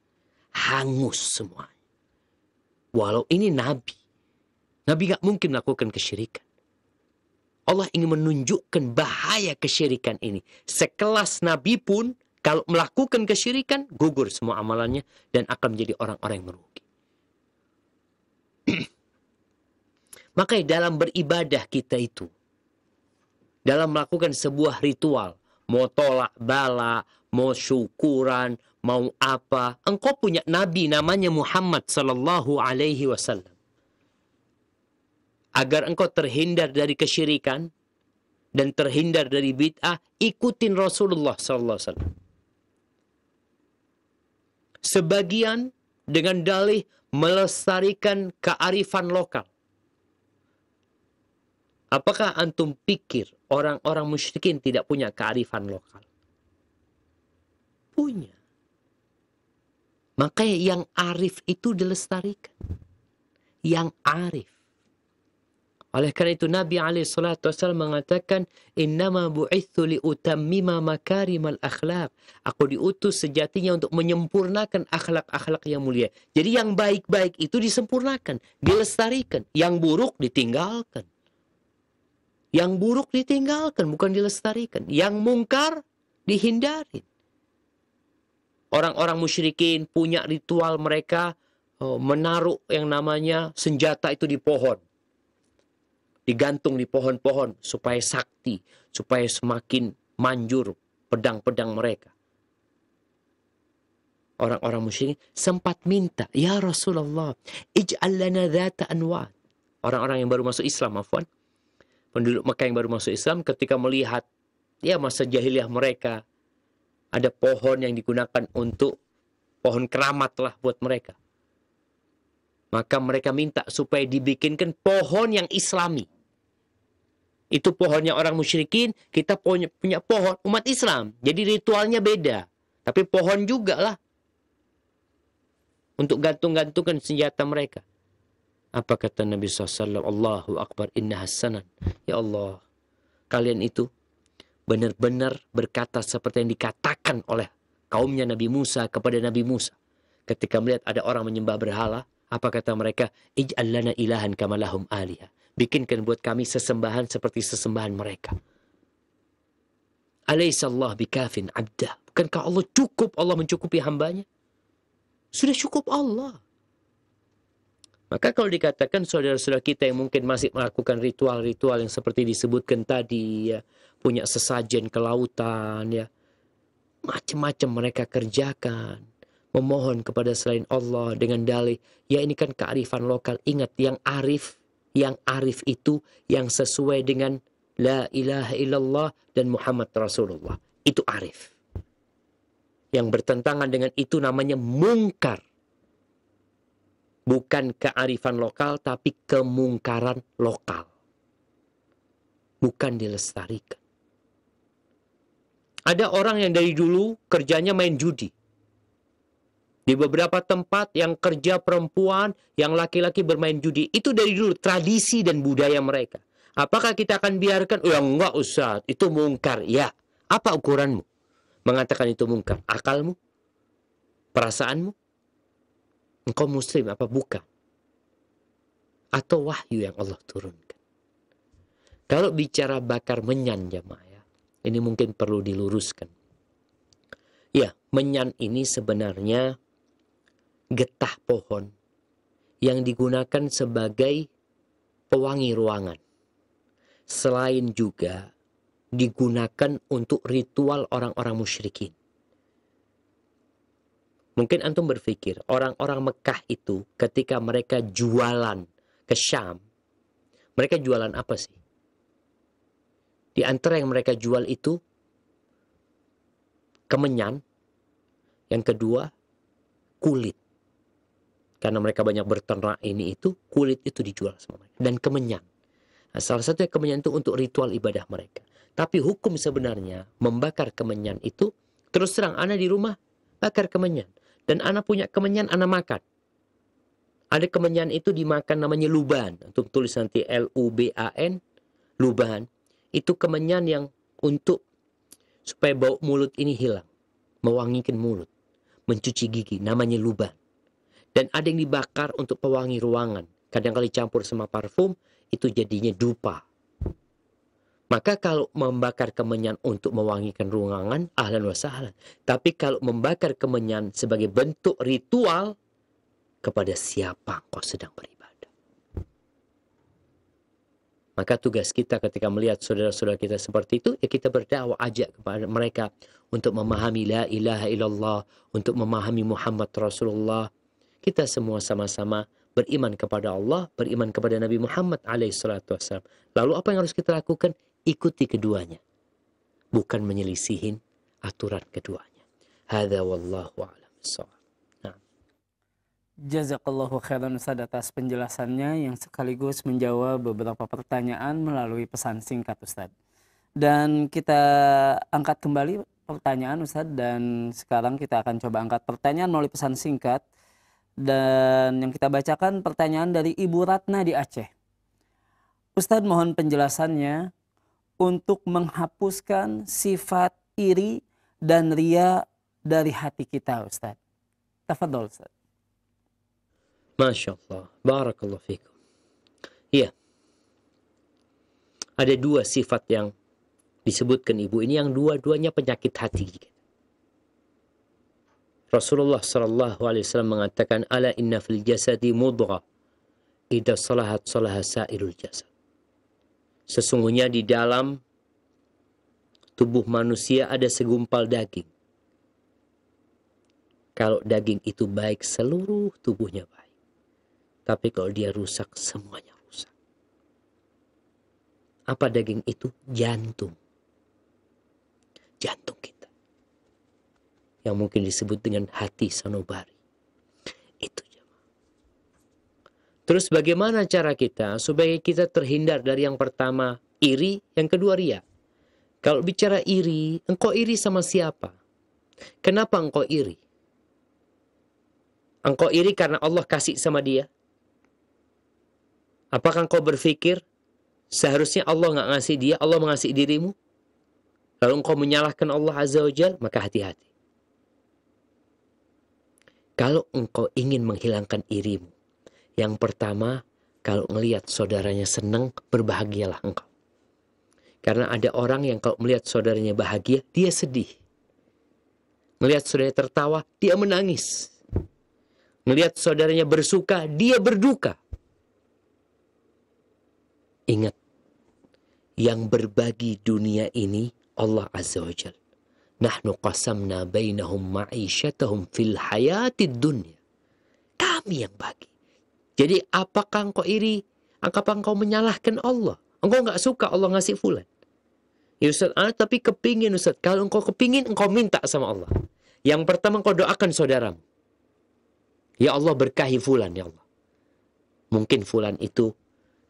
S1: hangus semuanya. Walau ini Nabi gak mungkin melakukan kesyirikan. Allah ingin menunjukkan bahaya kesyirikan ini. Sekelas Nabi pun kalau melakukan kesyirikan, gugur semua amalannya dan akan menjadi orang-orang yang merugi. Maka dalam beribadah kita itu, dalam melakukan sebuah ritual, mau tolak bala, mau syukuran, mau apa. Engkau punya nabi namanya Muhammad sallallahu alaihi wasallam. Agar engkau terhindar dari kesyirikan dan terhindar dari bid'ah, ikutin Rasulullah sallallahu alaihi wasallam. Sebagian dengan dalih melestarikan kearifan lokal. Apakah antum pikir orang-orang musyrikin tidak punya kearifan lokal? Punya. Makanya yang arif itu dilestarikan. Yang arif. Oleh karena itu Nabi SAW mengatakan, innama bu'ithu liutammima makarimal akhlaq. Aku diutus sejatinya untuk menyempurnakan akhlak-akhlak yang mulia. Jadi yang baik-baik itu disempurnakan, dilestarikan. Yang buruk ditinggalkan. Yang buruk ditinggalkan, bukan dilestarikan. Yang mungkar dihindari. Orang-orang musyrikin punya ritual mereka menaruh yang namanya senjata itu di pohon. Digantung di pohon-pohon supaya sakti, supaya semakin manjur pedang-pedang mereka. Orang-orang musyrikin sempat minta, ya Rasulullah, ij'al lana dhata anwat. Orang-orang yang baru masuk Islam, afwan. Penduduk Mekah yang baru masuk Islam ketika melihat ya masa jahiliyah mereka, ada pohon yang digunakan untuk pohon keramat lah buat mereka. Maka mereka minta supaya dibikinkan pohon yang islami. Itu pohonnya orang musyrikin, kita punya pohon umat Islam. Jadi ritualnya beda. Tapi pohon juga lah. Untuk gantung-gantungkan senjata mereka. Apa kata Nabi SAW? Allahu Akbar, inna hasanan. Ya Allah, kalian itu benar-benar berkata seperti yang dikatakan oleh kaumnya Nabi Musa kepada Nabi Musa. Ketika melihat ada orang menyembah berhala, apa kata mereka? Ij'al lana ilahan kama lahum alihah. Bikinkan buat kami sesembahan seperti sesembahan mereka. Alaihissallah bikafin abdah. Bukankah Allah cukup, Allah mencukupi hambanya? Sudah cukup Allah. Maka kalau dikatakan saudara-saudara kita yang mungkin masih melakukan ritual-ritual yang seperti disebutkan tadi, ya, punya sesajen ke lautan, ya, macam-macam mereka kerjakan, memohon kepada selain Allah dengan dalih, ya ini kan kearifan lokal. Ingat, yang arif itu yang sesuai dengan la ilaha illallah dan Muhammad Rasulullah. Itu arif. Yang bertentangan dengan itu namanya mungkar. Bukan kearifan lokal, tapi kemungkaran lokal. Bukan dilestarikan. Ada orang yang dari dulu kerjanya main judi. Di beberapa tempat yang kerja perempuan, yang laki-laki bermain judi. Itu dari dulu tradisi dan budaya mereka. Apakah kita akan biarkan? Oh ya enggak Ustaz, itu mungkar. Ya, apa ukuranmu? Mengatakan itu mungkar. Akalmu? Perasaanmu? Engkau muslim apa bukan? Atau wahyu yang Allah turunkan? Kalau bicara bakar menyan jamaah, ya, ini mungkin perlu diluruskan. Ya, menyan ini sebenarnya getah pohon yang digunakan sebagai pewangi ruangan. Selain juga digunakan untuk ritual orang-orang musyrikin. Mungkin antum berpikir, orang-orang Mekah itu ketika mereka jualan ke Syam, mereka jualan apa sih? Di antara yang mereka jual itu, kemenyan. Yang kedua, kulit. Karena mereka banyak berternak ini itu, kulit itu dijual sama mereka. Dan kemenyan. Nah, salah satu kemenyan itu untuk ritual ibadah mereka. Tapi hukum sebenarnya, membakar kemenyan itu, terus terang, ana di rumah, bakar kemenyan. Dan anak punya kemenyan, anak makan. Ada kemenyan itu dimakan namanya luban. Untuk tulis nanti L-U-B-A-N, luban. Itu kemenyan yang untuk supaya bau mulut ini hilang. Mewangikan mulut. Mencuci gigi, namanya luban. Dan ada yang dibakar untuk pewangi ruangan. Kadang-kadang campur sama parfum, itu jadinya dupa. Maka kalau membakar kemenyan untuk mewangikan ruangan, ahlan wa sahlan. Tapi kalau membakar kemenyan sebagai bentuk ritual, kepada siapa kau sedang beribadah? Maka tugas kita ketika melihat saudara-saudara kita seperti itu, ya kita berdakwah, ajak kepada mereka untuk memahami la ilaha illallah, untuk memahami Muhammad Rasulullah. Kita semua sama-sama beriman kepada Allah, beriman kepada Nabi Muhammad alaihissalatu wassalam. Lalu apa yang harus kita lakukan? Ikuti keduanya. Bukan menyelisihin aturan keduanya. Hadza wallahu a'lam bissawab.
S2: Jazakallahu khairan Ustaz atas penjelasannya yang sekaligus menjawab beberapa pertanyaan melalui pesan singkat Ustaz. Dan kita angkat kembali pertanyaan Ustaz, dan sekarang kita akan coba angkat pertanyaan melalui pesan singkat. Dan yang kita bacakan pertanyaan dari Ibu Ratna di Aceh. Ustaz, mohon penjelasannya untuk menghapuskan sifat iri dan ria dari hati kita Ustaz. Tafadhol Ustaz.
S1: Masya Allah, barakallahu fikum. Iya, ada dua sifat yang disebutkan ibu ini, yang dua-duanya penyakit hati. Rasulullah sallallahu alaihi wasallam mengatakan, ala inna fil jasadi mudghah, idza salahat salaha sairul jasad. Sesungguhnya di dalam tubuh manusia ada segumpal daging. Kalau daging itu baik, seluruh tubuhnya baik. Tapi kalau dia rusak, semuanya rusak. Apa daging itu? Jantung. Jantung kita. Yang mungkin disebut dengan hati sanubari. Itu. Terus bagaimana cara kita supaya kita terhindar dari yang pertama iri, yang kedua ria? Kalau bicara iri, engkau iri sama siapa? Kenapa engkau iri? Engkau iri karena Allah kasih sama dia? Apakah engkau berpikir seharusnya Allah nggak ngasih dia, Allah mengasihi dirimu? Lalu engkau menyalahkan Allah Azza wa Jalla? Maka hati-hati. Kalau engkau ingin menghilangkan irimu, yang pertama, kalau melihat saudaranya senang, berbahagialah engkau. Karena ada orang yang kalau melihat saudaranya bahagia, dia sedih. Melihat saudaranya tertawa, dia menangis. Melihat saudaranya bersuka, dia berduka. Ingat, yang berbagi dunia ini Allah Azza wa Jalla. Nahnu qasamna bainahum ma'isyatahum fil hayatid dunya. Kami yang bagi. Jadi apakah engkau iri? Apakah engkau menyalahkan Allah? Engkau nggak suka Allah ngasih fulan. Ya Ustaz, tapi kepingin Ustaz. Kalau engkau kepingin, engkau minta sama Allah. Yang pertama engkau doakan saudaramu. Ya Allah berkahi fulan ya Allah. Mungkin fulan itu,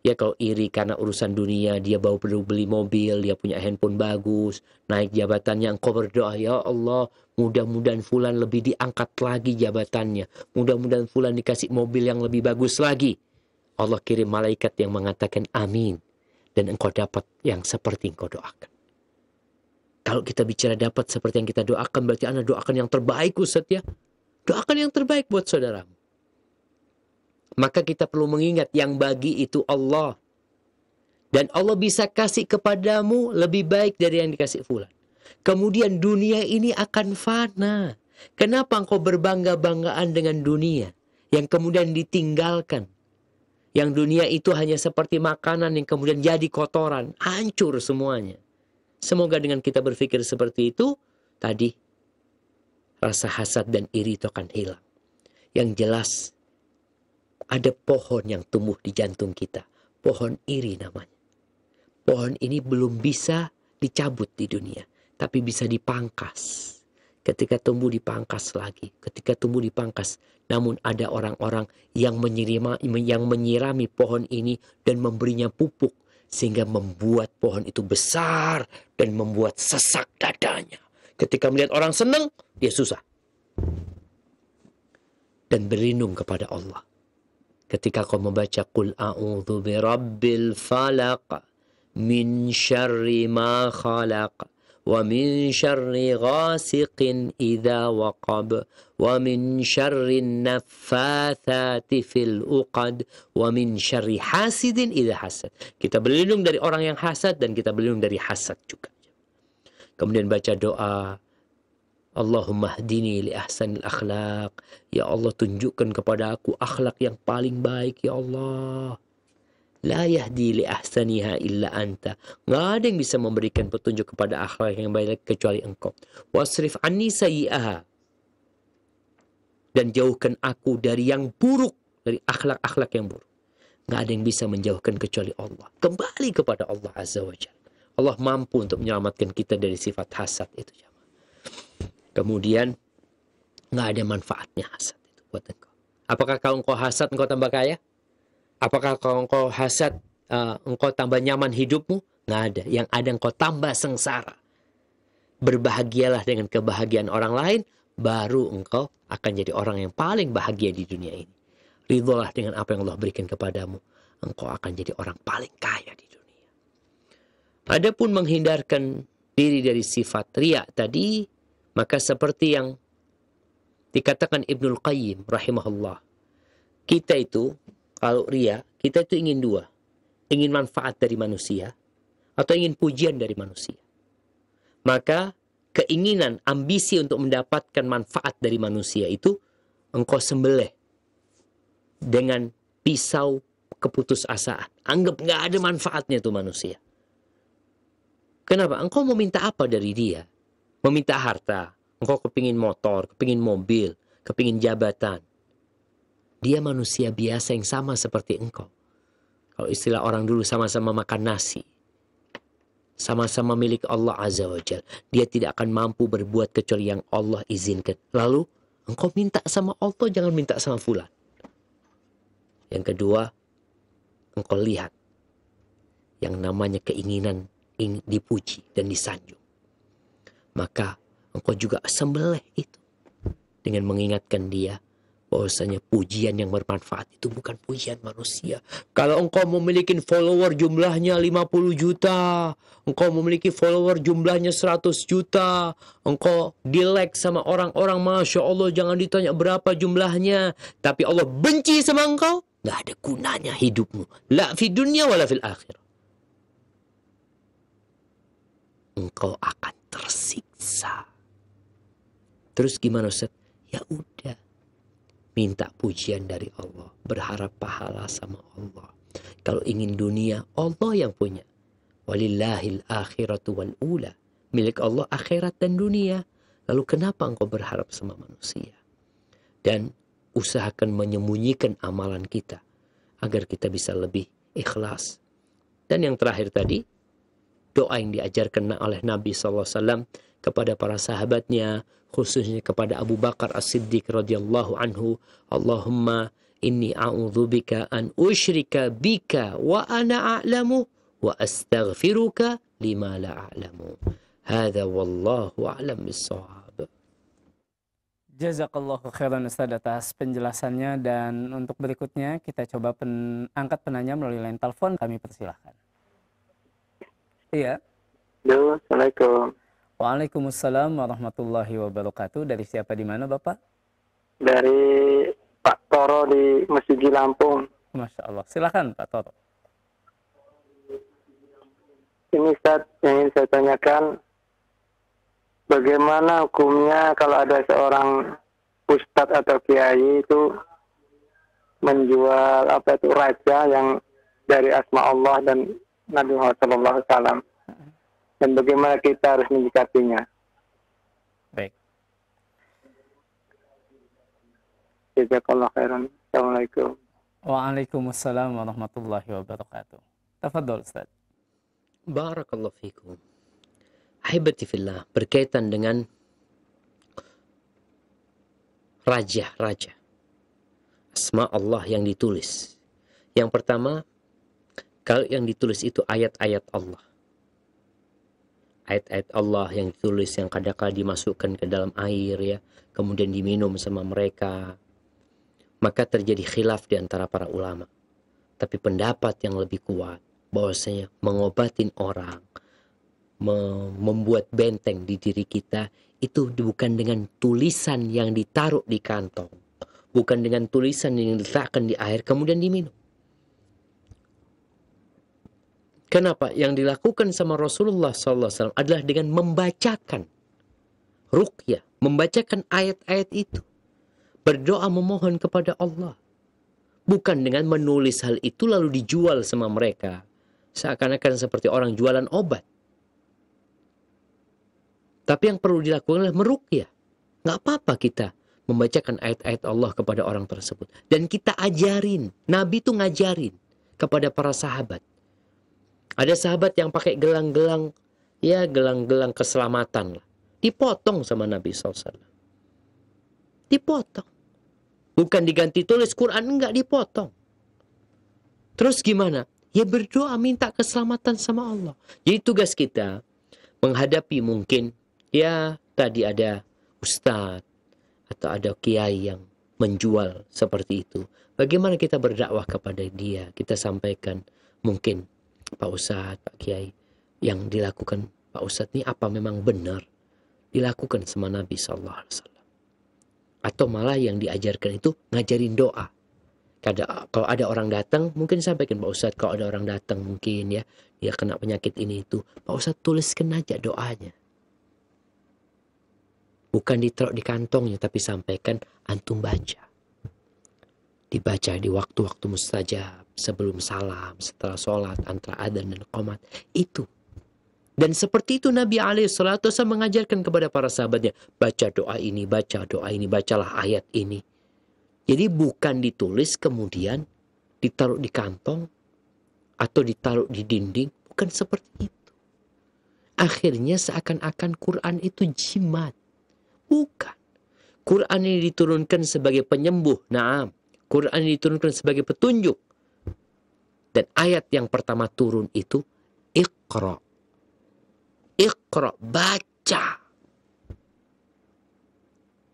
S1: ya kalau iri karena urusan dunia, dia perlu beli mobil, dia punya handphone bagus, naik jabatannya, engkau berdoa, ya Allah, mudah-mudahan fulan lebih diangkat lagi jabatannya. Mudah-mudahan fulan dikasih mobil yang lebih bagus lagi. Allah kirim malaikat yang mengatakan amin. Dan engkau dapat yang seperti engkau doakan. Kalau kita bicara dapat seperti yang kita doakan, berarti Anda doakan yang terbaik Ustaz ya. Doakan yang terbaik buat saudaramu. Maka kita perlu mengingat yang bagi itu Allah. Dan Allah bisa kasih kepadamu lebih baik dari yang dikasih fulan. Kemudian dunia ini akan fana. Kenapa engkau berbangga-banggaan dengan dunia yang kemudian ditinggalkan? Yang dunia itu hanya seperti makanan yang kemudian jadi kotoran. Hancur semuanya. Semoga dengan kita berpikir seperti itu, tadi rasa hasad dan iri itu akan hilang. Yang jelas, ada pohon yang tumbuh di jantung kita. Pohon iri namanya. Pohon ini belum bisa dicabut di dunia. Tapi bisa dipangkas. Ketika tumbuh dipangkas lagi. Ketika tumbuh dipangkas. Namun ada orang-orang yang menyirami pohon ini dan memberinya pupuk. Sehingga membuat pohon itu besar dan membuat sesak dadanya. Ketika melihat orang senang, dia susah. Dan berlindung kepada Allah. Ketika kau membaca Qul a'udzu birabbil falaq min syarri ma khalaq wa min syarri ghasiqin idza waqab wa min syarri naffatsati fil uqad wa min syarri hasidin idza hasad. Kita berlindung dari orang yang hasad dan kita berlindung dari hasad juga. Kemudian baca doa, Allahumma hdini li ahsanil akhlaq. Ya Allah, tunjukkan kepada aku akhlak yang paling baik ya Allah. La yahdi li ahsaniha illa anta. Nggak ada yang bisa memberikan petunjuk kepada akhlak yang baik kecuali engkau. Wasrif anni sayyi'aha. Dan jauhkan aku dari yang buruk, dari akhlak-akhlak yang buruk. Nggak ada yang bisa menjauhkan kecuali Allah. Kembali kepada Allah Azza wa Jalla. Allah mampu untuk menyelamatkan kita dari sifat hasad itu. Kemudian nggak ada manfaatnya hasad itu buat engkau. Apakah kalau engkau hasad engkau tambah kaya? Apakah kalau engkau hasad engkau tambah nyaman hidupmu? Nggak ada. Yang ada engkau tambah sengsara. Berbahagialah dengan kebahagiaan orang lain, baru engkau akan jadi orang yang paling bahagia di dunia ini. Ridholah dengan apa yang Allah berikan kepadamu, engkau akan jadi orang paling kaya di dunia. Adapun menghindarkan diri dari sifat riya tadi, maka seperti yang dikatakan Ibnul Qayyim rahimahullah, kita itu kalau riya, kita itu ingin dua. Ingin manfaat dari manusia atau ingin pujian dari manusia. Maka keinginan, ambisi untuk mendapatkan manfaat dari manusia itu engkau sembelih dengan pisau keputusasaan. Anggap nggak ada manfaatnya tuh manusia. Kenapa? Engkau mau minta apa dari dia? Meminta harta. Engkau kepingin motor, kepingin mobil, kepingin jabatan. Dia manusia biasa yang sama seperti engkau. Kalau istilah orang dulu, sama-sama makan nasi. Sama-sama milik Allah Azza wa Jalla. Dia tidak akan mampu berbuat kecuali yang Allah izinkan. Lalu engkau minta sama Allah, jangan minta sama fulan. Yang kedua, engkau lihat yang namanya keinginan ingin dipuji dan disanjung. Maka engkau juga sembelih itu dengan mengingatkan dia bahwasanya pujian yang bermanfaat itu bukan pujian manusia. Kalau engkau memiliki follower jumlahnya 50 juta, engkau memiliki follower jumlahnya 100 juta, engkau di-like sama orang-orang, Masya Allah, jangan ditanya berapa jumlahnya, tapi Allah benci sama engkau, nggak ada gunanya hidupmu. La fi dunya wala fil akhirah. Engkau akan tersiksa. Terus gimana Ustaz? Ya udah, minta pujian dari Allah, berharap pahala sama Allah. Kalau ingin dunia, Allah yang punya. Walillahil akhiratu wal ula. Milik Allah akhirat dan dunia. Lalu kenapa engkau berharap sama manusia? Dan usahakan menyembunyikan amalan kita agar kita bisa lebih ikhlas. Dan yang terakhir tadi, doa yang diajarkan oleh Nabi SAW kepada para sahabatnya, khususnya kepada Abu Bakar As-Siddiq radhiyallahu anhu, Allahumma inni a'udzubika an usyrika bika wa ana a'lamu wa astaghfiruka lima la a'lamu. Hadza wallahu a'lam bis-shawab.
S2: Jazakallahu khairan Ustaz atas penjelasannya, dan untuk berikutnya kita coba angkat penanya melalui line telepon, kami persilahkan. Iya.
S3: Halo, Assalamualaikum.
S2: Waalaikumsalam warahmatullahi wabarakatuh. Dari siapa, di mana Bapak?
S3: Dari Pak Toro di Mesigi, Lampung.
S2: Masya Allah. Silakan Pak Toro.
S3: Ini Ustaz, yang ingin saya tanyakan, bagaimana hukumnya kalau ada seorang ustadz atau kiai itu menjual raja yang dari asma Allah dan Nabi Muhammad SAW, dan bagaimana kita harus menyikapinya?
S2: Baik.
S3: Jazakallahu khairan. Assalamualaikum.
S2: Waalaikumsalam warahmatullahi wabarakatuh. Tafadhol Ustaz.
S1: Barakallahu fikum. Ahibati fillah, berkaitan dengan raja-raja, asma Allah yang ditulis. Yang pertama, kalau yang ditulis itu ayat-ayat Allah. Ayat-ayat Allah yang ditulis, yang kadang-kadang dimasukkan ke dalam air, ya, kemudian diminum sama mereka. Maka terjadi khilaf di antara para ulama. Tapi pendapat yang lebih kuat, bahwasanya mengobatin orang, membuat benteng di diri kita, itu bukan dengan tulisan yang ditaruh di kantong, bukan dengan tulisan yang diletakkan di air kemudian diminum. Kenapa? Yang dilakukan sama Rasulullah SAW adalah dengan membacakan ruqyah, membacakan ayat-ayat itu, berdoa memohon kepada Allah, Bukan dengan menulis hal itu lalu dijual sama mereka. Seakan-akan seperti orang jualan obat. Tapi yang perlu dilakukan adalah meruqyah. Nggak apa-apa kita membacakan ayat-ayat Allah kepada orang tersebut. Dan kita ajarin. Nabi itu ngajarin kepada para sahabat. Ada sahabat yang pakai gelang-gelang, ya gelang-gelang keselamatan lah. Dipotong sama Nabi SAW. Dipotong. Bukan diganti tulis Quran, enggak, dipotong. Terus gimana? Ya berdoa minta keselamatan sama Allah. Jadi tugas kita menghadapi mungkin, ya tadi ada ustadz atau ada kiai yang menjual seperti itu. Bagaimana kita berdakwah kepada dia? Kita sampaikan mungkin Pak Ustadz, Pak Kiai, yang dilakukan Pak Ustadz ini apa memang benar dilakukan sama Nabi SAW? Atau malah yang diajarkan itu ngajarin doa. Kalau ada orang datang, mungkin sampaikan Pak Ustadz, kalau ada orang datang mungkin ya, dia kena penyakit ini itu, Pak Ustadz tuliskan aja doanya. Bukan ditaruh di kantongnya, tapi sampaikan, antum baca. Dibaca di waktu-waktu mustajab, sebelum salam, setelah sholat, antara adzan dan qomat. Itu. Dan seperti itu Nabi SAW mengajarkan kepada para sahabatnya, baca doa ini, bacalah ayat ini. Jadi bukan ditulis kemudian ditaruh di kantong atau ditaruh di dinding. Bukan seperti itu. Akhirnya seakan-akan Quran itu jimat. Bukan. Quran ini diturunkan sebagai penyembuh. Naam. Quran ini diturunkan sebagai petunjuk. Dan ayat yang pertama turun itu Iqra. Iqra, baca.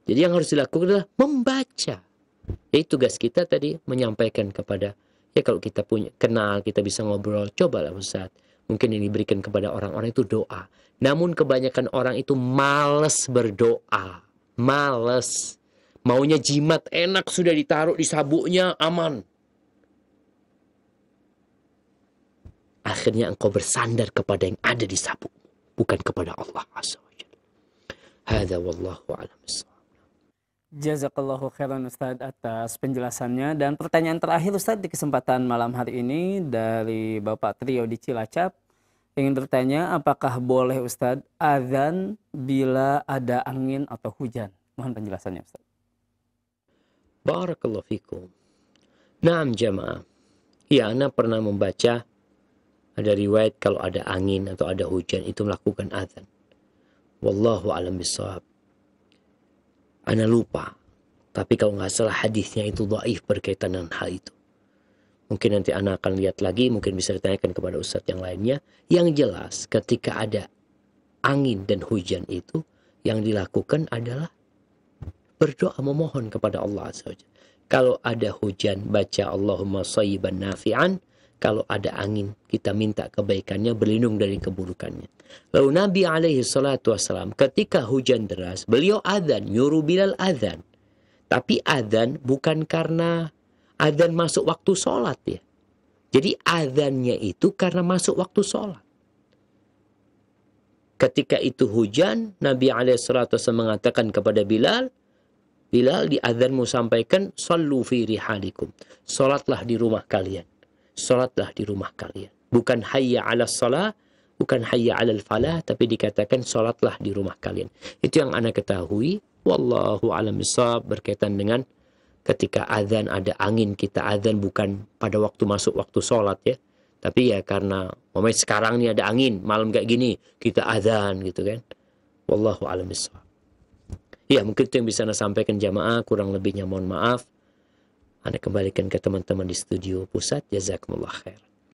S1: Jadi yang harus dilakukan adalah membaca. Jadi tugas kita tadi menyampaikan kepada, ya kalau kita punya kenal, kita bisa ngobrol, cobalah Ustaz. Mungkin ini diberikan kepada orang-orang itu doa. Namun kebanyakan orang itu malas berdoa. Malas. Maunya jimat, enak sudah ditaruh di sabuknya, aman. Akhirnya engkau bersandar kepada yang ada di sabuk, bukan kepada Allah Azza wa Jalla. Hadza wallahu a'lam bissawab.
S2: Jazakallahu khairan Ustaz atas penjelasannya. Dan pertanyaan terakhir Ustaz di kesempatan malam hari ini dari Bapak Trio di Cilacap. Ingin bertanya, apakah boleh Ustaz azan bila ada angin atau hujan? Mohon penjelasannya Ustaz.
S1: Barakallahu fikum. Naam jamaah. Ya, ana pernah membaca ada riwayat kalau ada angin atau ada hujan itu melakukan azan. Wallahu a'lam bissawab. Ana lupa. Tapi kalau nggak salah hadisnya itu dhaif berkaitan dengan hal itu. Mungkin nanti ana akan lihat lagi, mungkin bisa ditanyakan kepada ustadz yang lainnya. Yang jelas ketika ada angin dan hujan itu yang dilakukan adalah berdoa memohon kepada Allah Azza wa Jalla. Kalau ada hujan baca Allahumma shayyiban nafi'an. Kalau ada angin, kita minta kebaikannya, berlindung dari keburukannya. Lalu Nabi SAW ketika hujan deras, beliau adzan, nyuruh Bilal adzan. Tapi adzan bukan karena adzan masuk waktu sholat ya. Jadi adzannya itu karena masuk waktu sholat. Ketika itu hujan, Nabi SAW mengatakan kepada Bilal, Bilal di adzanmu sampaikan, sallu fi rihalikum. Sholatlah di rumah kalian. Salatlah di rumah kalian. Bukan hayya 'alas shalah, bukan hayya 'alal falah, tapi dikatakan salatlah di rumah kalian. Itu yang ana ketahui. Wallahu a'lam bishawab berkaitan dengan ketika azan ada angin, kita azan bukan pada waktu masuk waktu salat ya. Tapi ya karena momennya sekarang ini ada angin, malam kayak gini, kita azan gitu kan. Wallahu a'lam bishawab. Ya, mungkin itu yang bisa ana sampaikan jamaah, kurang lebihnya mohon maaf. Anda kembalikan ke teman-teman di studio pusat. Jazakumullah khair.